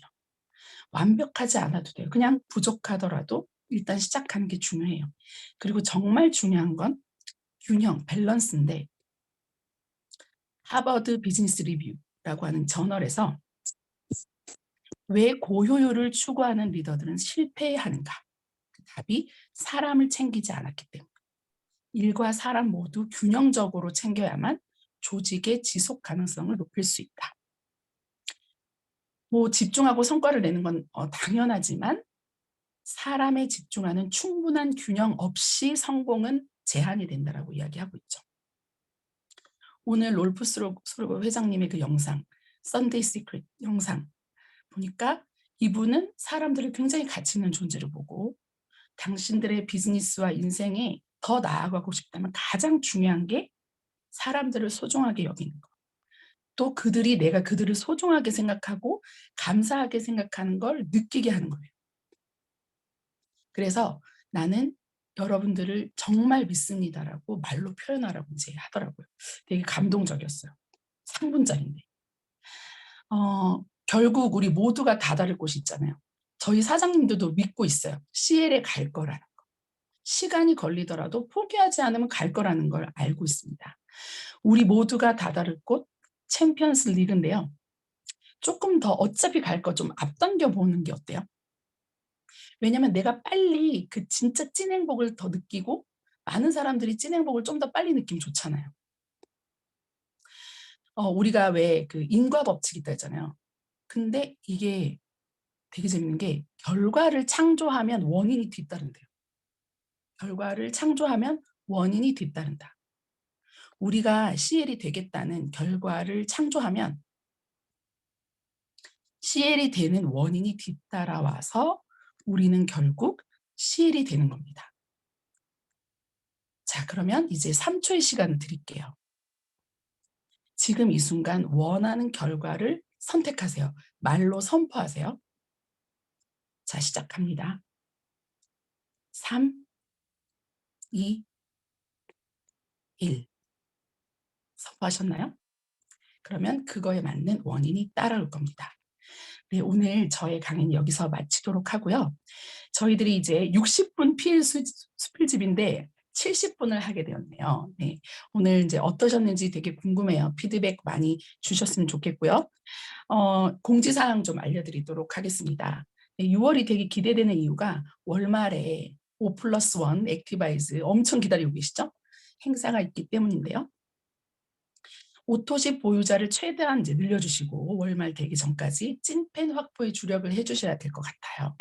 완벽하지 않아도 돼요. 그냥 부족하더라도 일단 시작하는 게 중요해요. 그리고 정말 중요한 건 균형, 밸런스인데 하버드 비즈니스 리뷰라고 하는 저널에서 왜 고효율을 추구하는 리더들은 실패하는가? 그 답이 사람을 챙기지 않았기 때문에. 일과 사람 모두 균형적으로 챙겨야만 조직의 지속 가능성을 높일 수 있다. 뭐 집중하고 성과를 내는 건 당연하지만 사람에 집중하는 충분한 균형 없이 성공은 제한이 된다라고 이야기하고 있죠. 오늘 롤프 스로거 회장님의 그 영상, 썬데이 시크릿 영상 보니까 이분은 사람들을 굉장히 가치 있는 존재로 보고 당신들의 비즈니스와 인생에 더 나아가고 싶다면 가장 중요한 게 사람들을 소중하게 여기는 것. 또 내가 그들을 소중하게 생각하고 감사하게 생각하는 걸 느끼게 하는 거예요. 그래서 나는 여러분들을 정말 믿습니다라고 말로 표현하라고 이제 하더라고요. 되게 감동적이었어요. 상분자인데. 결국 우리 모두가 다다를 곳이 있잖아요. 저희 사장님들도 믿고 있어요. CL에 갈 거라는 거. 시간이 걸리더라도 포기하지 않으면 갈 거라는 걸 알고 있습니다. 우리 모두가 다다를 곳 챔피언스 리그인데요. 조금 더 어차피 갈 거 좀 앞당겨 보는 게 어때요? 왜냐면 내가 빨리 그 진짜 찐 행복을 더 느끼고 많은 사람들이 찐 행복을 좀 더 빨리 느끼면 좋잖아요. 우리가 왜 그 인과 법칙이 있다 했잖아요. 근데 이게 되게 재밌는 게 결과를 창조하면 원인이 뒤따른대요. 결과를 창조하면 원인이 뒤따른다. 우리가 CL이 되겠다는 결과를 창조하면 CL이 되는 원인이 뒤따라와서 우리는 결국 CL이 되는 겁니다. 자, 그러면 이제 3초의 시간을 드릴게요. 지금 이 순간 원하는 결과를 선택하세요. 말로 선포하세요. 자, 시작합니다. 3, 2, 1. 선포하셨나요? 그러면 그거에 맞는 원인이 따라올 겁니다. 네, 오늘 저의 강의는 여기서 마치도록 하고요. 저희들이 이제 60분 수필집인데 70분을 하게 되었네요. 네, 오늘 이제 어떠셨는지 되게 궁금해요. 피드백 많이 주셨으면 좋겠고요. 공지사항 좀 알려드리도록 하겠습니다. 네, 6월이 되게 기대되는 이유가 월말에 5+1 액티바이즈 엄청 기다리고 계시죠? 행사가 있기 때문인데요. 오토십 보유자를 최대한 이제 늘려주시고 월말 되기 전까지 찐팬 확보에 주력을 해주셔야 될 것 같아요.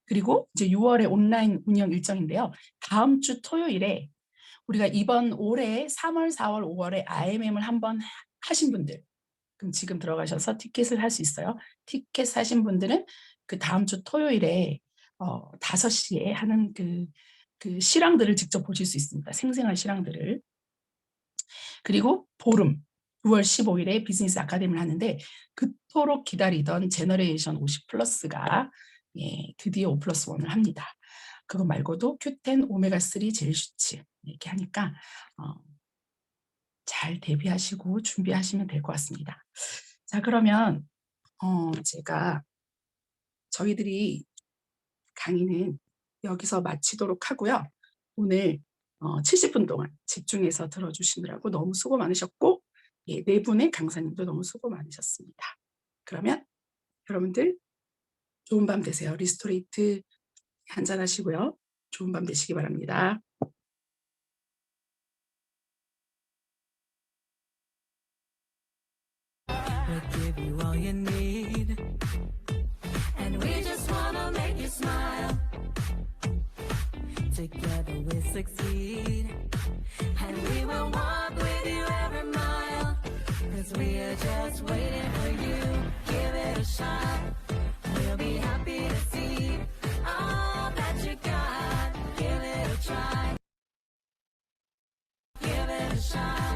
그리고 이제 6월에 온라인 운영 일정인데요. 다음 주 토요일에 우리가 이번 올해 3월, 4월, 5월에 IMM을 한번 하신 분들, 그럼 지금 들어가셔서 티켓을 할 수 있어요. 티켓 사신 분들은 그 다음 주 토요일에 5시에 하는 그 실황들을 직접 보실 수 있습니다. 생생한 실황들을. 그리고 보름 6월 15일에 비즈니스 아카데미를 하는데 그토록 기다리던 제너레이션 50 플러스가 드디어 5+1을 합니다. 그거 말고도 Q10 오메가3 젤 슈츠 이렇게 하니까 잘 대비하시고 준비하시면 될 것 같습니다. 자, 그러면 저희들이 강의는 여기서 마치도록 하고요. 오늘 70분 동안 집중해서 들어주시느라고 너무 수고 많으셨고, 네 분의 강사님도 너무 수고 많으셨습니다. 그러면 여러분들 좋은 밤 되세요. 리스토레이트 한잔 하시고요. 좋은 밤 되시기 바랍니다. We'll give you all you need, and we just wanna make you smile. Together we'll succeed, and we will walk with you every mile, 'cause we are just waiting for you. Give it a shot, we'll be happy to see all that you got. Give it a try, give it a shot.